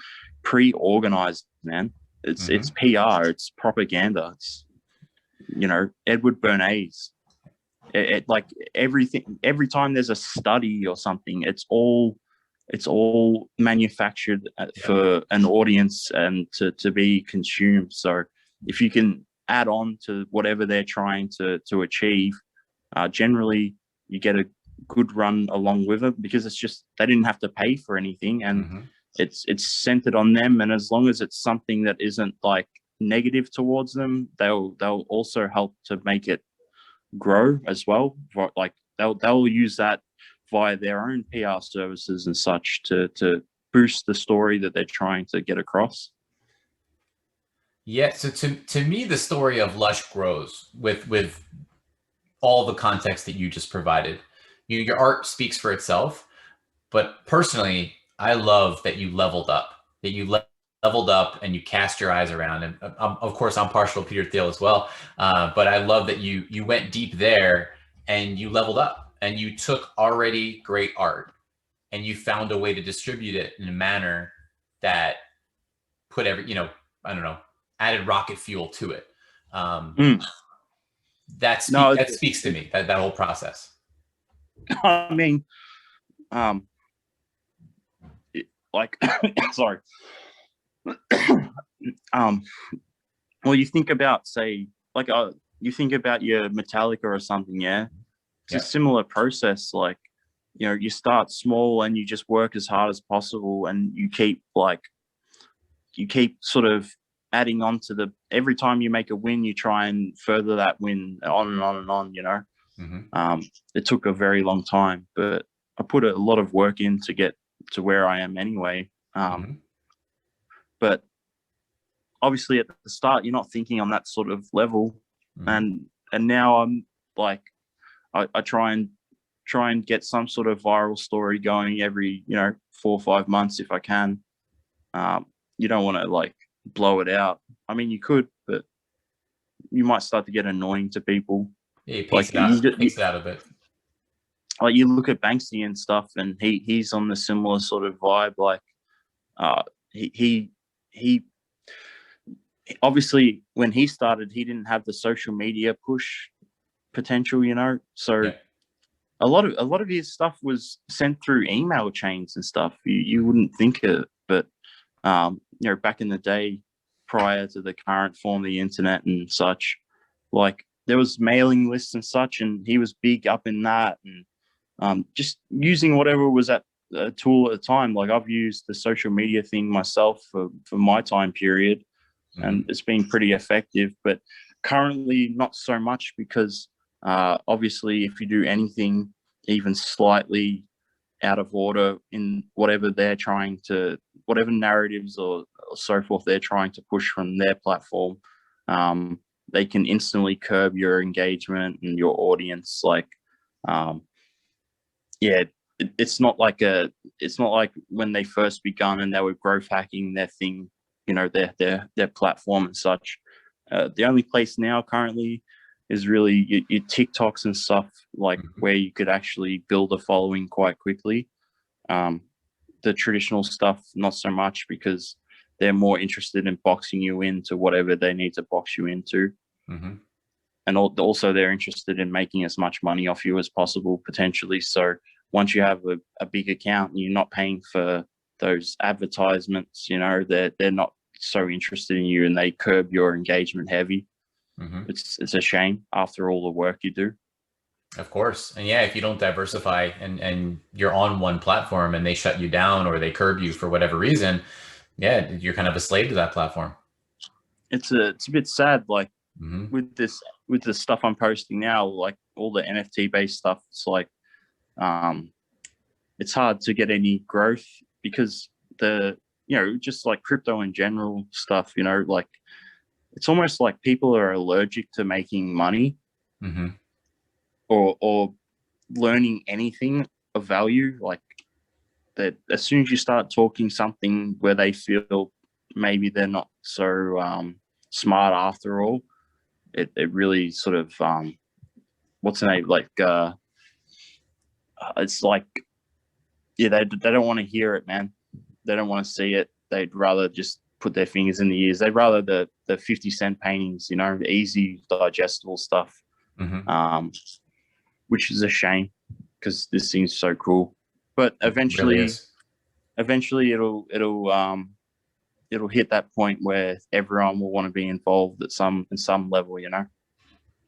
pre-organized, man. It's PR, it's propaganda. It's, Edward Bernays. Like everything, every time there's a study or something, it's all manufactured for an audience and to be consumed. So if you can add on to whatever they're trying to achieve, generally you get a good run along with it, because it's just, they didn't have to pay for anything, and it's centered on them. And as long as it's something that isn't like negative towards them, they'll also help to make it grow as well. Like they'll use that via their own PR services and such to boost the story that they're trying to get across. Yeah, so to me, the story of Lush grows with all the context that you just provided. Your art speaks for itself, but personally, I love that you leveled up, leveled up and you cast your eyes around. And of course, I'm partial to Peter Thiel as well, but I love that you went deep there and you leveled up and you took already great art and you found a way to distribute it in a manner that put added rocket fuel to it. That speaks to me, that whole process. I mean, sorry. Well, you think about, say, like, you think about your Metallica or something, yeah? It's a similar process. Like, you start small and you just work as hard as possible, and you keep sort of adding on to every time you make a win, you try and further that win on and on and on, It took a very long time, but I put a lot of work in to get to where I am anyway. But obviously at the start, you're not thinking on that sort of level. And now I'm like, I try and get some sort of viral story going every, 4 or 5 months if I can. You don't want to like blow it out. I mean, you could, but you might start to get annoying to people. Yeah, you pace it out a bit. Like you look at Banksy and stuff, and he's on the similar sort of vibe. Like, he obviously when he started, he didn't have the social media push potential, So a lot of his stuff was sent through email chains and stuff. You wouldn't think it, but back in the day, prior to the current form of the internet and such, like there was mailing lists and such, and he was big up in that, and just using whatever was at a tool at the time. Like I've used the social media thing myself for my time period, and it's been pretty effective, but currently not so much, because obviously if you do anything even slightly out of order in whatever whatever narratives or so forth they're trying to push from their platform, they can instantly curb your engagement and your audience. Like, it's not like when they first begun and they were growth hacking their thing, their platform and such. The only place now currently is really your TikToks and stuff, like where you could actually build a following quite quickly. The traditional stuff, not so much, because they're more interested in boxing you into whatever they need to box you into. And also they're interested in making as much money off you as possible, potentially. So once you have a big account and you're not paying for those advertisements, they're not so interested in you, and they curb your engagement heavy. It's a shame after all the work you do. Of course. And if you don't diversify and you're on one platform and they shut you down or they curb you for whatever reason, you're kind of a slave to that platform. It's a bit sad. Like with the stuff I'm posting now, like all the NFT based stuff, it's like, it's hard to get any growth, because just like crypto in general stuff, like it's almost like people are allergic to making money or learning anything of value. Like that, as soon as you start talking something where they feel maybe they're not so smart after all, it really sort of what's the name? Like, it's like, yeah, they don't want to hear it, man. They don't want to see it. They'd rather just put their fingers in the ears. They'd rather the 50-cent paintings, you know, the easy digestible stuff, which is a shame because this seems so cool. But eventually, it'll hit that point where everyone will want to be involved in some level, you know.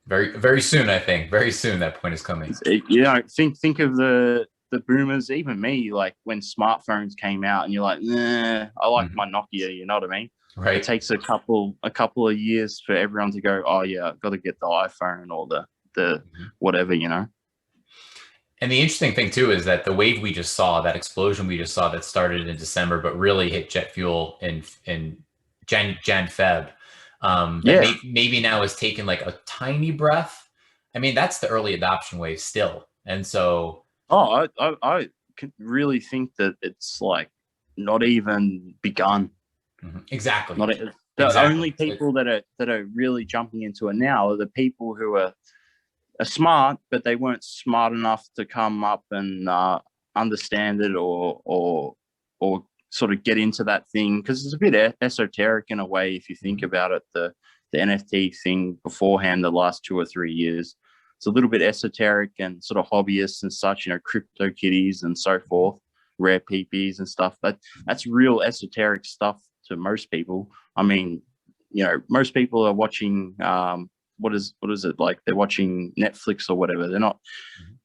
Very, very soon, I think. Very soon, that point is coming. You know, think of the boomers, even me, like when smartphones came out, and you're like, nah, I like my Nokia. You know what I mean? Right. It takes a couple of years for everyone to go, oh yeah, I've got to get the iPhone or the whatever, you know. And the interesting thing too is that the wave we just saw, that explosion we just saw, that started in December, but really hit jet fuel in Jan Feb. Maybe now has taken like a tiny breath. I mean, that's the early adoption wave still, and so. Oh, I can really think that it's like not even begun. Exactly. The only people that are really jumping into it now are the people who are smart, but they weren't smart enough to come up and understand it or sort of get into that thing, because it's a bit esoteric in a way if you think about it. The NFT thing beforehand, the last 2 or 3 years, it's a little bit esoteric and sort of hobbyists and such, you know, CryptoKitties and so forth, rare Pepes and stuff. That's real esoteric stuff to most people. I mean, you know, most people are watching what is it like? They're watching Netflix or whatever. They're not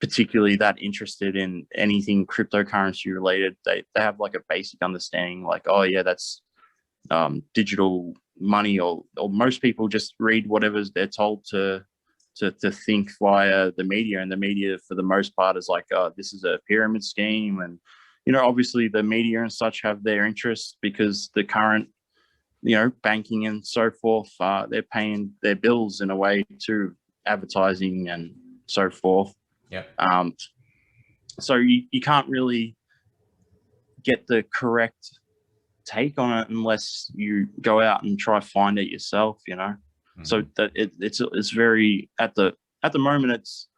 particularly that interested in anything cryptocurrency related. They have like a basic understanding, like, oh yeah, that's digital money, or most people just read whatever they're told to think via the media, and the media for the most part is like, oh, this is a pyramid scheme. And you know, obviously the media and such have their interests because the current, you know, banking and so forth, they're paying their bills in a way to advertising and so forth. So you can't really get the correct take on it unless you go out and try find it yourself, you know. So that it's very at the moment, it's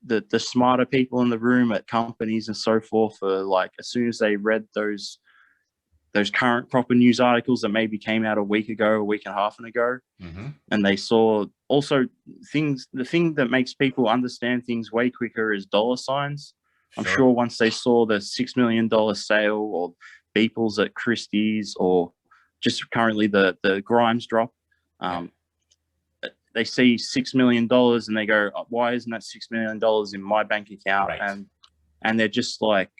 the smarter people in the room at companies and so forth are like, as soon as they read those current proper news articles that maybe came out a week and a half ago, and they saw also things, the thing that makes people understand things way quicker is dollar signs. I'm sure once they saw the $6 million sale, or Beeples at Christie's, or just currently the Grimes drop, they see $6 million and they go, why isn't that $6 million in my bank account? And they're just like,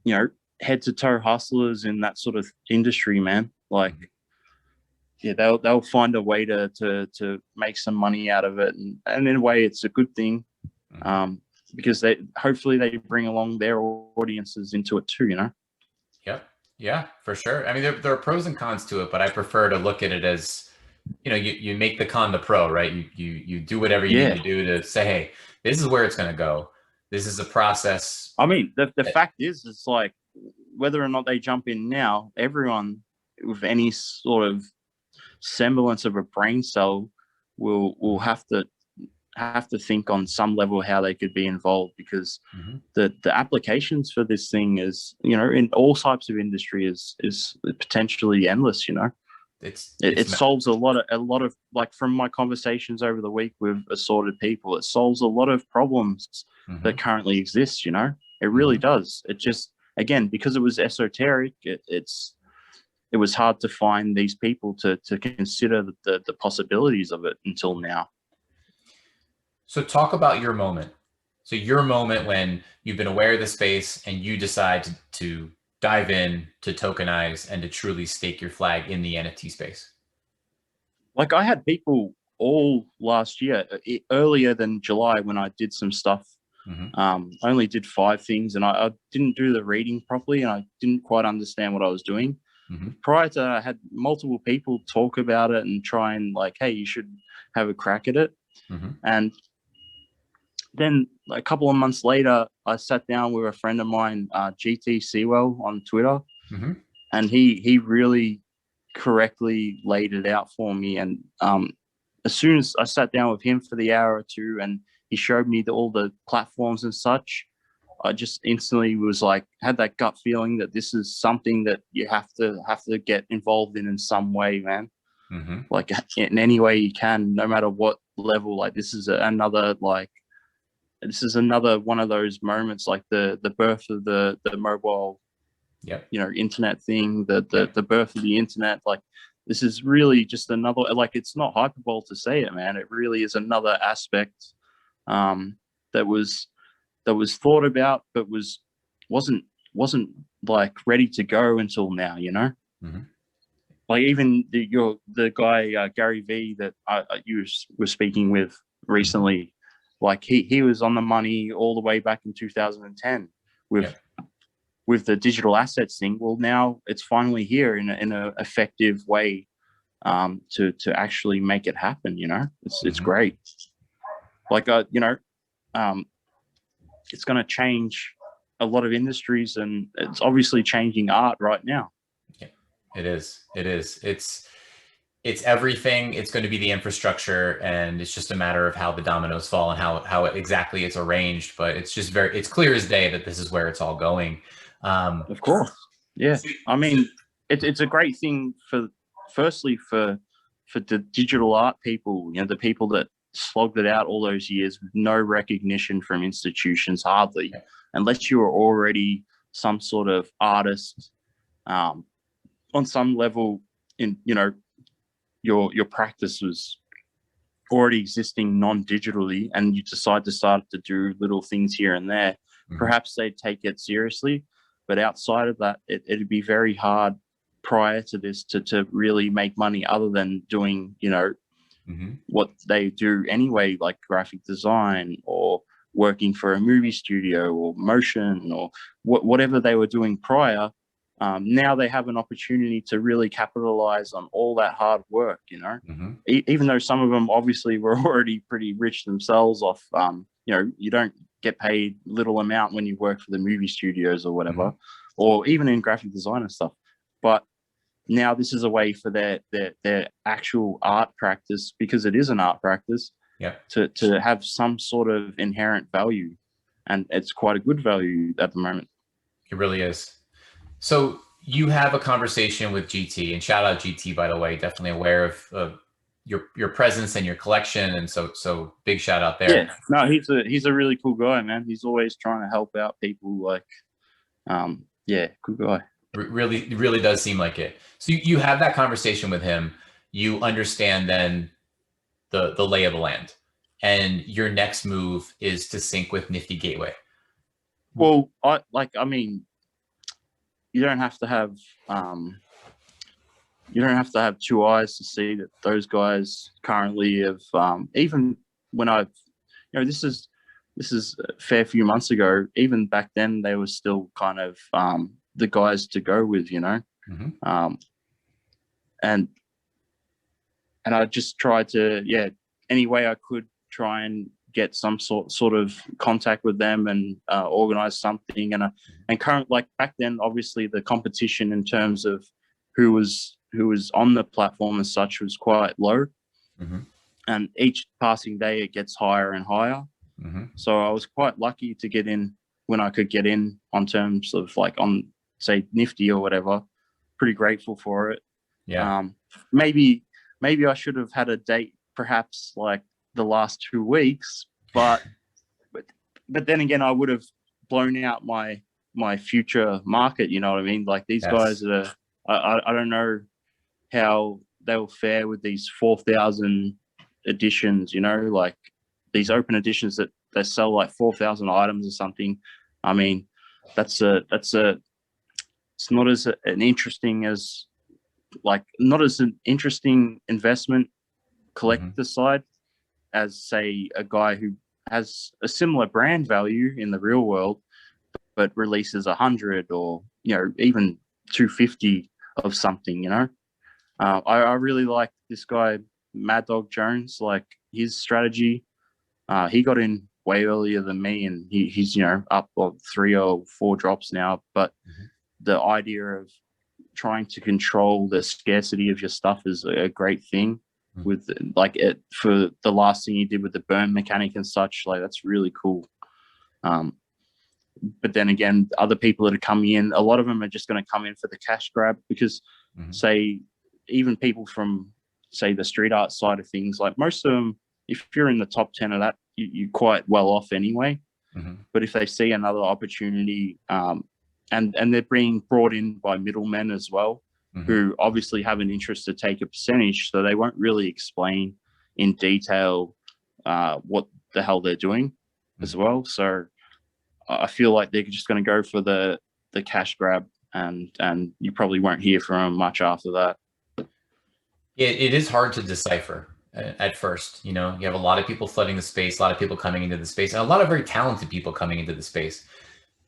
you know, head to toe hustlers in that sort of industry, man. Like, yeah, they'll find a way to make some money out of it, and in a way, it's a good thing, because hopefully they bring along their audiences into it too, you know. Yeah, for sure. I mean, there are pros and cons to it, but I prefer to look at it as, you know, you make the con the pro, right? You do whatever you need to do to say, hey, this is where it's going to go. This is a process. I mean, the fact is, it's like, whether or not they jump in now, everyone with any sort of semblance of a brain cell will have to think on some level how they could be involved, because the applications for this thing is, you know, in all types of industry is potentially endless, you know. It solves a lot of like, from my conversations over the week with assorted people, it solves a lot of problems that currently exist, you know. It really does. It just, again, because it was esoteric, it was hard to find these people to consider the possibilities of it until now. So talk about your moment. So your moment when you've been aware of the space and you decide to dive in, to tokenize, and to truly stake your flag in the NFT space. Like, I had people all last year, earlier than July, when I did some stuff. I only did 5 things, and I didn't do the reading properly, and I didn't quite understand what I was doing. Prior to that, I had multiple people talk about it and try and like, hey, you should have a crack at it. And then a couple of months later, I sat down with a friend of mine, GT Sewell on Twitter, and he really correctly laid it out for me. And as soon as I sat down with him for the hour or two, and he showed me all the platforms and such, I just instantly was like, had that gut feeling that this is something that you have to get involved in some way, man. Mm-hmm. Like in any way you can, no matter what level. Like this is another one of those moments, like the birth of the mobile, Yep. internet thing, the birth of the internet. Like this is really just another, like, it's not hyperbole to say it, man. It really is another aspect that was thought about, but wasn't like ready to go until now, Mm-hmm. Like even the guy Garyvee that you were speaking with recently, like he was on the money all the way back in 2010 with the digital assets thing. Well, now it's finally here in a effective way to actually make it happen. It's great. Like it's going to change a lot of industries, and it's obviously changing art right now. Yeah, it is. It's everything. It's going to be the infrastructure, and it's just a matter of how the dominoes fall and how exactly it's arranged. But it's just it's clear as day that this is where it's all going. Of course. Yeah. I mean, it's a great thing firstly for the digital art people, the people that slogged it out all those years with no recognition from institutions, hardly, unless you were already some sort of artist on some level in, your practice was already existing non-digitally, and you decide to start to do little things here and there. Perhaps they'd take it seriously, but outside of that, it'd be very hard prior to this to really make money other than doing, what they do anyway, like graphic design or working for a movie studio or motion or whatever they were doing prior. Now they have an opportunity to really capitalize on all that hard work, even though some of them obviously were already pretty rich themselves off, you don't get paid little amount when you work for the movie studios or whatever, or even in graphic design and stuff. But now this is a way for their actual art practice, because it is an art practice, to have some sort of inherent value. And it's quite a good value at the moment. It really is. So you have a conversation with GT, and shout out GT, by the way, definitely aware of your presence and your collection. And so big shout out there. Yeah, no, he's a really cool guy, man. He's always trying to help out people. Like, good guy. Really does seem like it. So you have that conversation with him. You understand then the lay of the land, and your next move is to sync with Nifty Gateway. Well, you don't have to have two eyes to see that those guys currently have, even when I've, this is a fair few months ago. Even back then, they were still kind of the guys to go with, and I just tried to, any way I could try and get some sort of contact with them and organize something. And current, like back then, obviously the competition in terms of who was on the platform and such was quite low. And each passing day it gets higher and higher. So I was quite lucky to get in when I could get in, on terms of like on, say, Nifty or whatever. Pretty grateful for it. Maybe I should have had a date, perhaps like the last 2 weeks, but then again, I would have blown out my future market. You know what I mean? Like these guys are, I don't know how they'll fare with these 4,000 editions. Like these open editions that they sell like 4,000 items or something. I mean, it's not as an interesting as, like, not as an interesting investment collector side as, say, a guy who has a similar brand value in the real world, but releases 100 or even 250 of something. I really like this guy Mad Dog Jones. Like his strategy, he got in way earlier than me, and he's up 3 or 4 drops now. But the idea of trying to control the scarcity of your stuff is a great thing. with like it for the last thing he did with the burn mechanic and such. Like that's really cool. But then again, other people that are coming in, a lot of them are just going to come in for the cash grab because, say, even people from, say, the street art side of things, like most of them, if you're in the top 10 of that, you're quite well off anyway. But if they see another opportunity, and they're being brought in by middlemen as well, who obviously have an interest to take a percentage, so they won't really explain in detail what the hell they're doing as well. So I feel like they're just going to go for the cash grab, and you probably won't hear from them much after that. It is hard to decipher at first. You know, you have a lot of people flooding the space, a lot of people coming into the space, and a lot of very talented people coming into the space.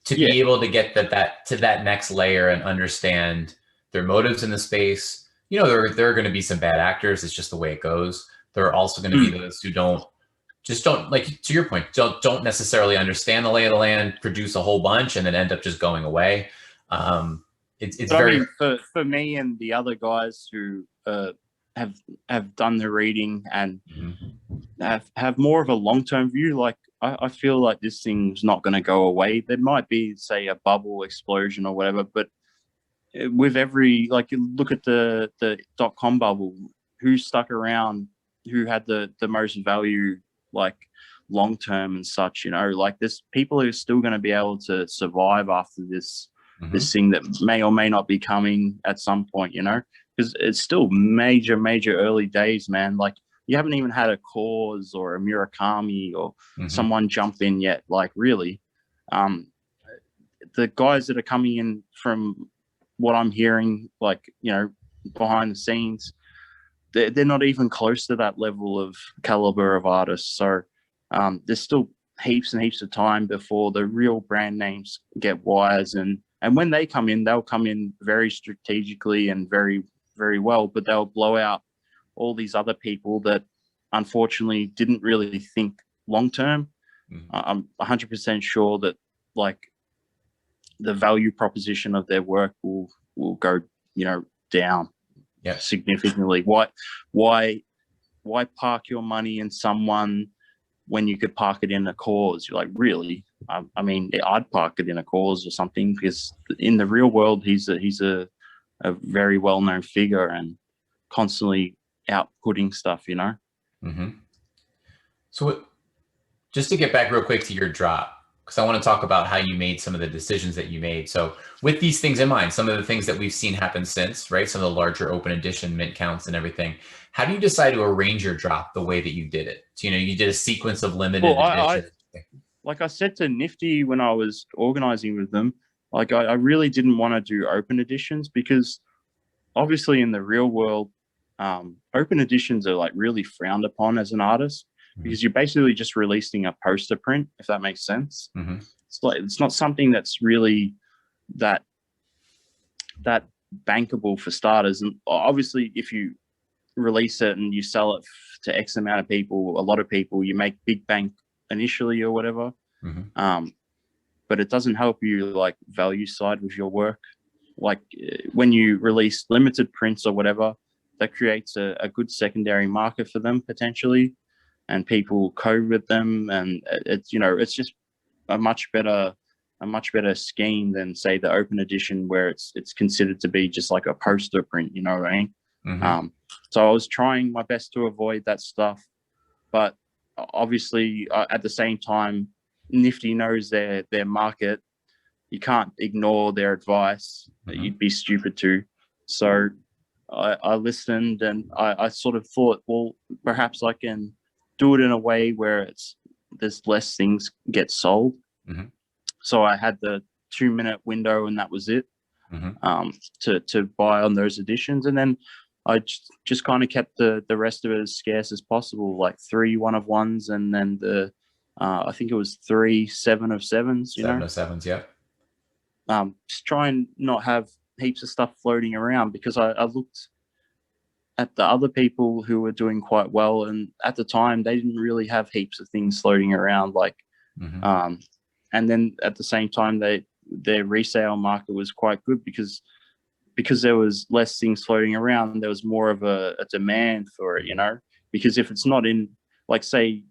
To be able to get that to that next layer and understand their motives in the space, you know, there are going to be some bad actors. It's just the way it goes. There are also going to be those who don't, like to your point, don't necessarily understand the lay of the land, produce a whole bunch, and then end up just going away. It's very, I mean, for me and the other guys who have done the reading and have more of a long-term view, like I feel like this thing's not going to go away. There might be, say, a bubble explosion or whatever, but with every, like, look at the .com bubble, who stuck around, who had the most value, like long-term and such, you know, like there's people who are still going to be able to survive after this thing that may or may not be coming at some point, you know, because it's still major early days, man. Like you haven't even had a Kaws or a Murakami or someone jump in yet. Like really, the guys that are coming in, from what I'm hearing, like, you know, behind the scenes, they're not even close to that level of caliber of artists. So there's still heaps and heaps of time before the real brand names get wires, and when they come in, they'll come in very strategically and very well, but they'll blow out all these other people that unfortunately didn't really think long term. I'm 100% sure that like the value proposition of their work will go, you know, down significantly. Why park your money in someone when you could park it in a Kaws? You're like, really? I mean, I'd park it in a Kaws or something, because in the real world, he's a very well-known figure and constantly outputting stuff, you know? So just to get back real quick to your drop, because I want to talk about how you made some of the decisions that you made. So with these things in mind, some of the things that we've seen happen since, right? Some of the larger open edition mint counts and everything. How do you decide to arrange your drop the way that you did it? So, you know, you did a sequence of limited editions. Like I said to Nifty when I was organizing with them, like I really didn't want to do open editions, because obviously in the real world, open editions are like really frowned upon as an artist, because you're basically just releasing a poster print, if that makes sense. It's like, it's not something that's really that bankable for starters. And obviously if you release it and you sell it to X amount of people, a lot of people, you make big bank initially or whatever. But it doesn't help you like value side with your work. Like when you release limited prints or whatever, that creates a good secondary market for them potentially, and people code with them, and it's, you know, it's just a much better scheme than, say, the open edition where it's considered to be just like a poster print, you know what I mean? So I was trying my best to avoid that stuff, but obviously at the same time, Nifty knows their market. You can't ignore their advice. You'd be stupid to. So I listened, and I sort of thought, well, perhaps I can do it in a way where there's less things get sold. So I had the 2-minute window, and that was it, to buy on those editions. And then I just kind of kept the rest of it as scarce as possible, like 3 1-of-1s, and then the I think it was 3 7-of-7s. You know, 7-of-7s, yeah. Just try and not have heaps of stuff floating around, because I looked at the other people who were doing quite well, and at the time they didn't really have heaps of things floating around, like and then at the same time their resale market was quite good, because because there was less things floating around, there was more of a demand for it, you know, because if it's not in, like, say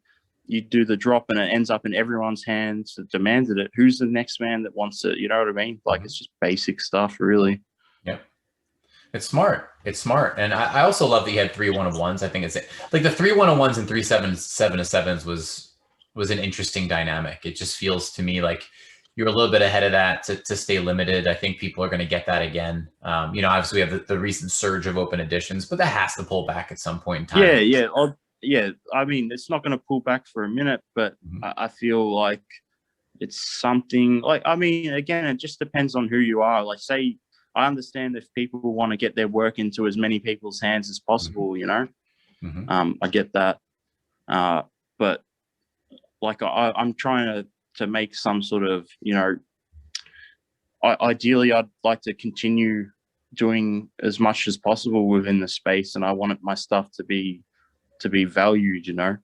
you do the drop and it ends up in everyone's hands that demanded it, who's the next man that wants it? You know what I mean? Like, it's just basic stuff, really. Yep. It's smart. It's smart. And I also love that you had 3 1-of-1s. I think it's like the 3 1-of-1s and 3 7-of-7s was an interesting dynamic. It just feels to me like you're a little bit ahead of that to stay limited. I think people are going to get that again. You know, obviously we have the recent surge of open editions, but that has to pull back at some point in time. Yeah. I mean, it's not going to pull back for a minute, but I feel like it's something like, I mean, again, it just depends on who you are. Like, say, I understand if people want to get their work into as many people's hands as possible, you know, I get that. But like, I'm trying to make some sort of, you know, ideally I'd like to continue doing as much as possible within the space, and I wanted my stuff to be valued, you know,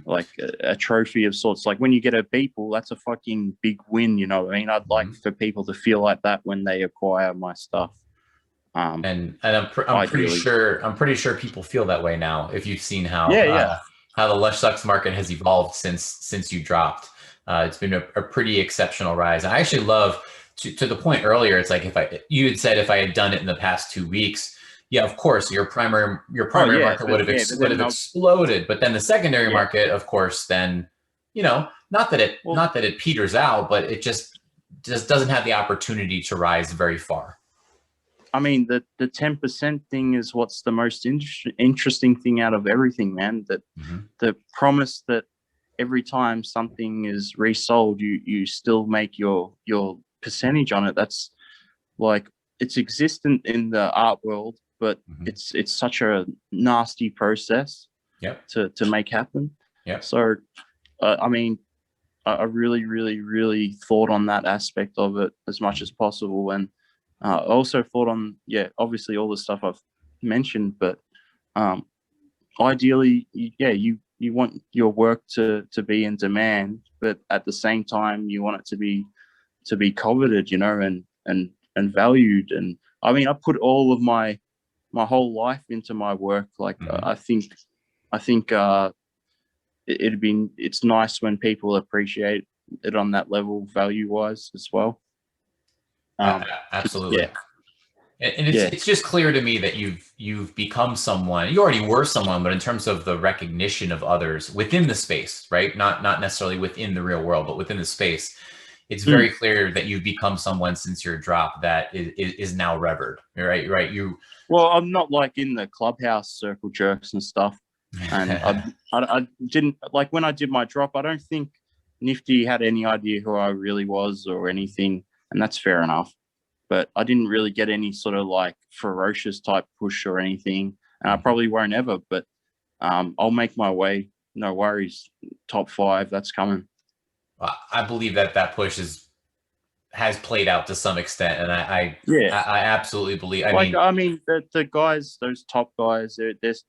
like a trophy of sorts. Like when you get a Beeple, that's a fucking big win, you know what I mean? I'd like for people to feel like that when they acquire my stuff. And I'm pretty sure people feel that way now. If you've seen how the Lushsux market has evolved since you dropped, it's been a pretty exceptional rise. And I actually love to the point earlier. It's like you had said if I had done it in the past 2 weeks, yeah, of course your primary market would have exploded. But then the secondary market, of course, then you know, not that it peters out, but it just doesn't have the opportunity to rise very far. I mean, the 10% thing is what's the most interesting thing out of everything, man. That the promise that every time something is resold, you still make your percentage on it. That's like, it's existent in the art world, but it's such a nasty process to make happen. So I mean, I really, really, really thought on that aspect of it as much as possible. And I also thought on, obviously all the stuff I've mentioned, but ideally, you want your work to be in demand, but at the same time, you want it to be coveted, you know, and valued. And I mean, I put all of my whole life into my work. Like, I think it's nice when people appreciate it on that level, value wise as well. Absolutely. And it's just clear to me that you've become someone. You already were someone, but in terms of the recognition of others within the space, right? Not necessarily within the real world, but within the space. It's very clear that you've become someone since your drop that is now revered, right? Well, I'm not like in the clubhouse circle jerks and stuff. And I didn't, like, when I did my drop, I don't think Nifty had any idea who I really was or anything, and that's fair enough. But I didn't really get any sort of like ferocious type push or anything, and I probably won't ever. But I'll make my way, no worries. Top 5, that's coming. I believe that push has played out to some extent, and I absolutely believe. I mean, the guys, those top guys, there's,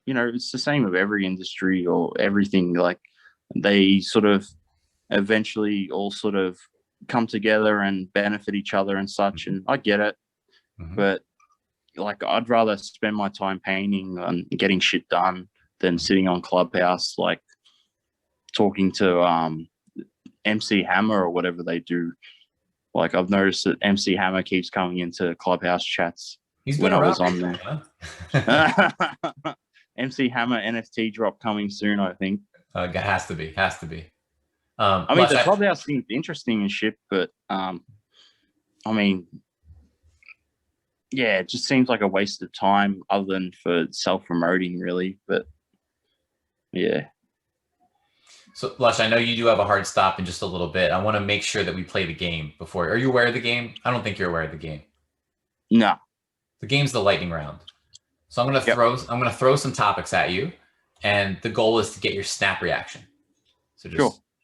you know, it's the same with every industry or everything. Like, they sort of eventually all sort of come together and benefit each other and such. And I get it, but like, I'd rather spend my time painting and getting shit done than sitting on Clubhouse, like talking to MC Hammer or whatever they do. Like, I've noticed that MC Hammer keeps coming into Clubhouse chats when I was on there. Huh? MC Hammer NFT drop coming soon, I think. Has to be. I mean, the Clubhouse seems interesting and shit, but I mean, it just seems like a waste of time other than for self-promoting, really. But yeah. So, Lush, I know you do have a hard stop in just a little bit. I want to make sure that we play the game before. Are you aware of the game? I don't think you're aware of the game. No. The game's the lightning round. So I'm gonna throw some topics at you, and the goal is to get your snap reaction. So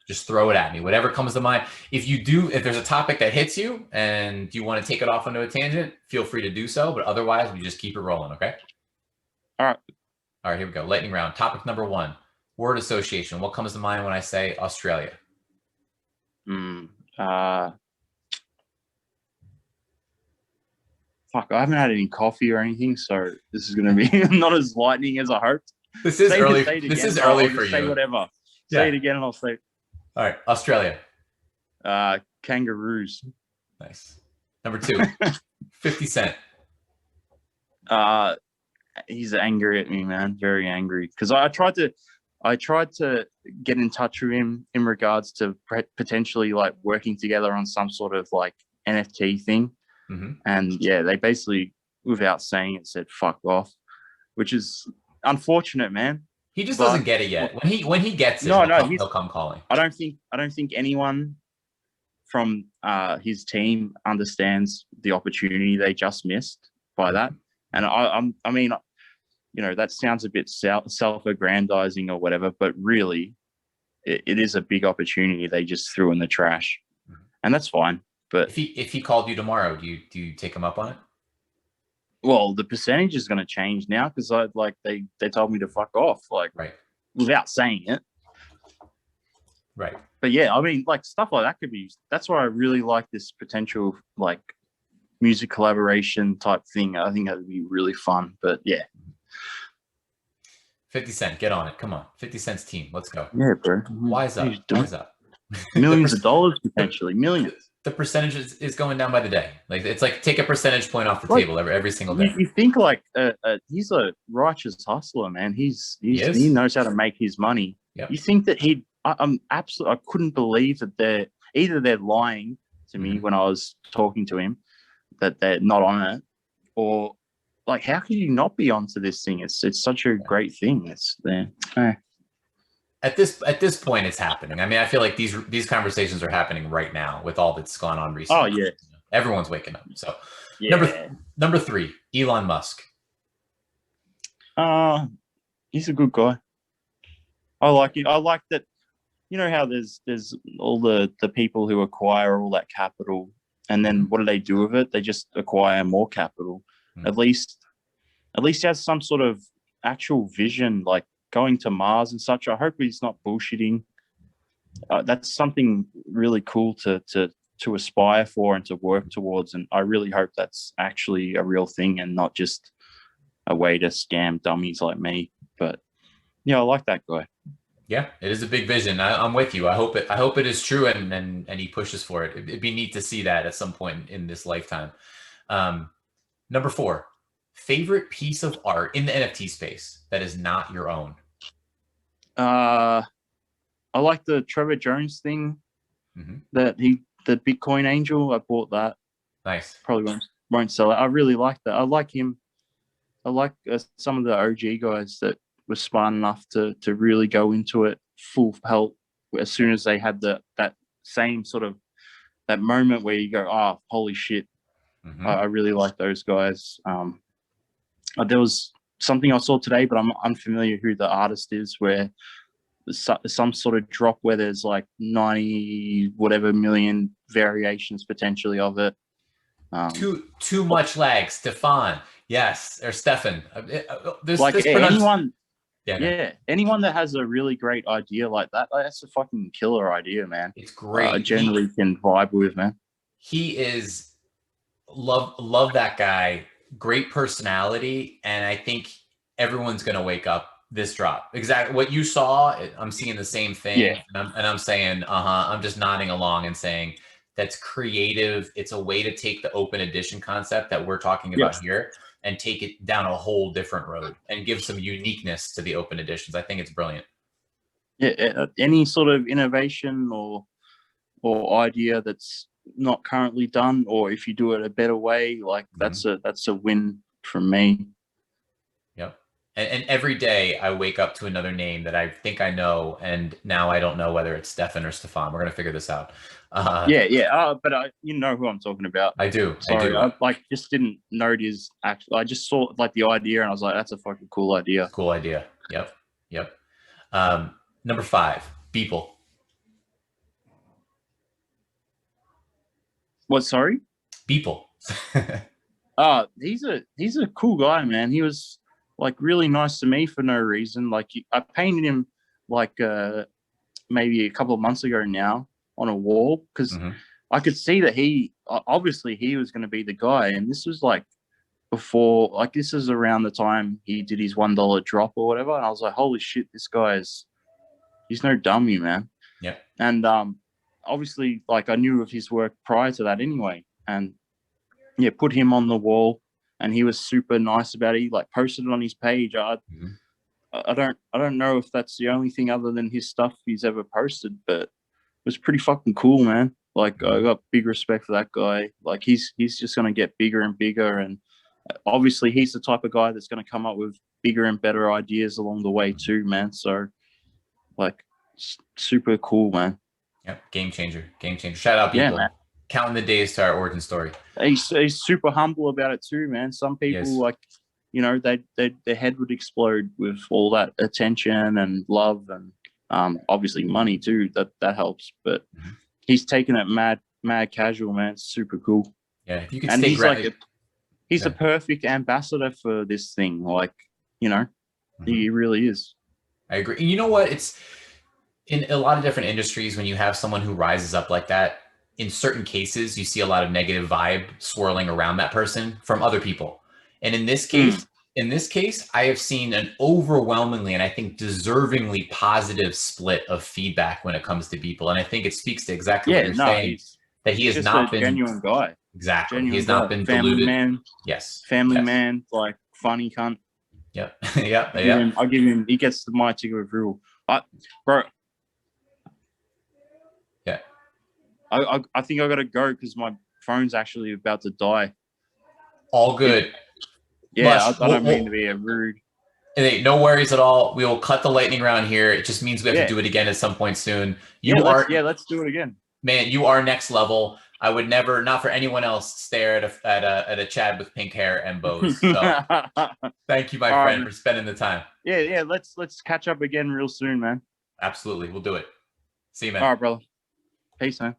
just throw it at me, whatever comes to mind. If there's a topic that hits you and you want to take it off onto a tangent, feel free to do so. But otherwise, we just keep it rolling, okay? All right, here we go. Lightning round. Topic number 1: word association. What comes to mind when I say Australia? fuck, I haven't had any coffee or anything, so this is gonna be not as lightning as I hoped. This is early. This is early I'll for just say you. whatever. Yeah. Say it again, and I'll say All right, Australia. kangaroos. Nice. Number 2, 50 Cent. He's angry at me, man. Very angry. Because I tried to get in touch with him in regards to potentially like working together on some sort of like NFT thing. Mm-hmm. And yeah, they basically, without saying it, said fuck off, which is unfortunate, man. He just doesn't get it yet. When he gets it, he'll come calling. I don't think anyone from his team understands the opportunity they just missed by that. And I mean, you know, that sounds a bit self-aggrandizing or whatever, but really, it is a big opportunity they just threw in the trash, and that's fine. But if he called you tomorrow, do you take him up on it? Well, the percentage is going to change now because they told me to fuck off, like right, without saying it. Right. But yeah, I mean, like stuff like that could be. That's why I really like this potential like music collaboration type thing. I think that would be really fun. But yeah. 50 Cent, get on it. Come on. 50 Cent's team. Let's go. Yeah, bro. Wise up. Wise up. Millions of dollars, potentially. Millions. The percentage is going down by the day. Like it's like take a percentage point off the table every single day. You think like he's a righteous hustler, man. He knows how to make his money. Yep. You think that I'm absolutely, I couldn't believe that they're lying to me when I was talking to him that they're not on it, or like how could you not be onto this thing? It's such a great thing. It's there. At this point, it's happening. I mean, I feel like these conversations are happening right now with all that's gone on recently. Oh yeah, everyone's waking up. So yeah. Number 3, Elon Musk. He's a good guy. I like it. I like that. You know how there's all the people who acquire all that capital, and then what do they do with it? They just acquire more capital. At least he has some sort of actual vision, like going to Mars and such. I hope he's not bullshitting. That's something really cool to aspire for and to work towards. And I really hope that's actually a real thing and not just a way to scam dummies like me. But yeah, I like that guy. Yeah, it is a big vision. I'm with you. I hope it is true and he pushes for it. It'd be neat to see that at some point in this lifetime. Number 4, favorite piece of art in the NFT space that is not your own. I like the Trevor Jones thing. The Bitcoin Angel. I bought that. Nice. Probably won't sell it. I really like that. I like him. I like some of the OG guys that were smart enough to really go into it full pelt as soon as they had that same sort of that moment where you go, oh, holy shit. I really like those guys. There was something I saw today, but I'm unfamiliar who the artist is, where there's some sort of drop where there's like 90 whatever million variations potentially of it. Toomuchlag, Stefan. Yes, or Stefan. Anyone. Yeah, anyone that has a really great idea like that, that's a fucking killer idea, man. It's great. I generally can vibe with, man. He is love that guy. Great personality, and I think everyone's gonna wake up this drop. Exactly what you saw. I'm seeing the same thing. Yeah. And I'm saying, I'm just nodding along and saying that's creative. It's a way to take the open edition concept that we're talking about here and take it down a whole different road and give some uniqueness to the open editions. I think it's brilliant. Yeah, any sort of innovation or idea that's not currently done, or if you do it a better way, like that's a win from me. Yep. And every day I wake up to another name that I think I know, and now I don't know whether it's Stefan or Stefan. We're gonna figure this out. But you know who I'm talking about. I do. Sorry, I just didn't notice. Actually, I just saw like the idea, and I was like, "That's a fucking cool idea." Cool idea. Yep. Number 5, Beeple. What? Sorry, Beeple. He's a cool guy, man. He was like really nice to me for no reason. Like I painted him like maybe a couple of months ago now on a wall because I could see that he was going to be the guy, and this was like before, like this is around the time he did his $1 drop or whatever, and I was like, holy shit, this guy's he's no dummy, man. Yeah. And obviously, like I knew of his work prior to that anyway, and yeah, put him on the wall, and he was super nice about it. He like posted it on his page. I don't know if that's the only thing other than his stuff he's ever posted, but it was pretty fucking cool, man. Like I got big respect for that guy. Like he's just gonna get bigger and bigger, and obviously he's the type of guy that's gonna come up with bigger and better ideas along the way too, man. So like super cool, man. Yep. Game changer. Game changer. Shout out people. Yeah, man. Counting the days to our origin story. He's super humble about it too, man. Some people like, you know, their head would explode with all that attention and love and obviously money too. That helps, but he's taking it mad casual, man. It's super cool. Yeah, if you could and stay he's a perfect ambassador for this thing. Like, you know, he really is. I agree. And you know what? It's in a lot of different industries when you have someone who rises up like that. In certain cases, you see a lot of negative vibe swirling around that person from other people. And in this case, I have seen an overwhelmingly and I think deservingly positive split of feedback when it comes to Beeple. And I think it speaks to exactly what you're saying, that he has not been genuine guy. Exactly. Genuine he has guy. not been family diluted. Man. Yes. Family man, like funny cunt. Yep. Yep. I'll give him. He gets my ticket of rule. Bro. Yeah. I think I gotta go because my phone's actually about to die. All good. Yeah, I don't mean to be a rude. Hey, no worries at all. We will cut the lightning round here. It just means we have to do it again at some point soon. Let's do it again. Man, you are next level. I would never, not for anyone else, stare at a Chad with pink hair and bows. So thank you, my friend, for spending the time. Yeah. Let's catch up again real soon, man. Absolutely, we'll do it. See you, man. All right, brother. Peace, man.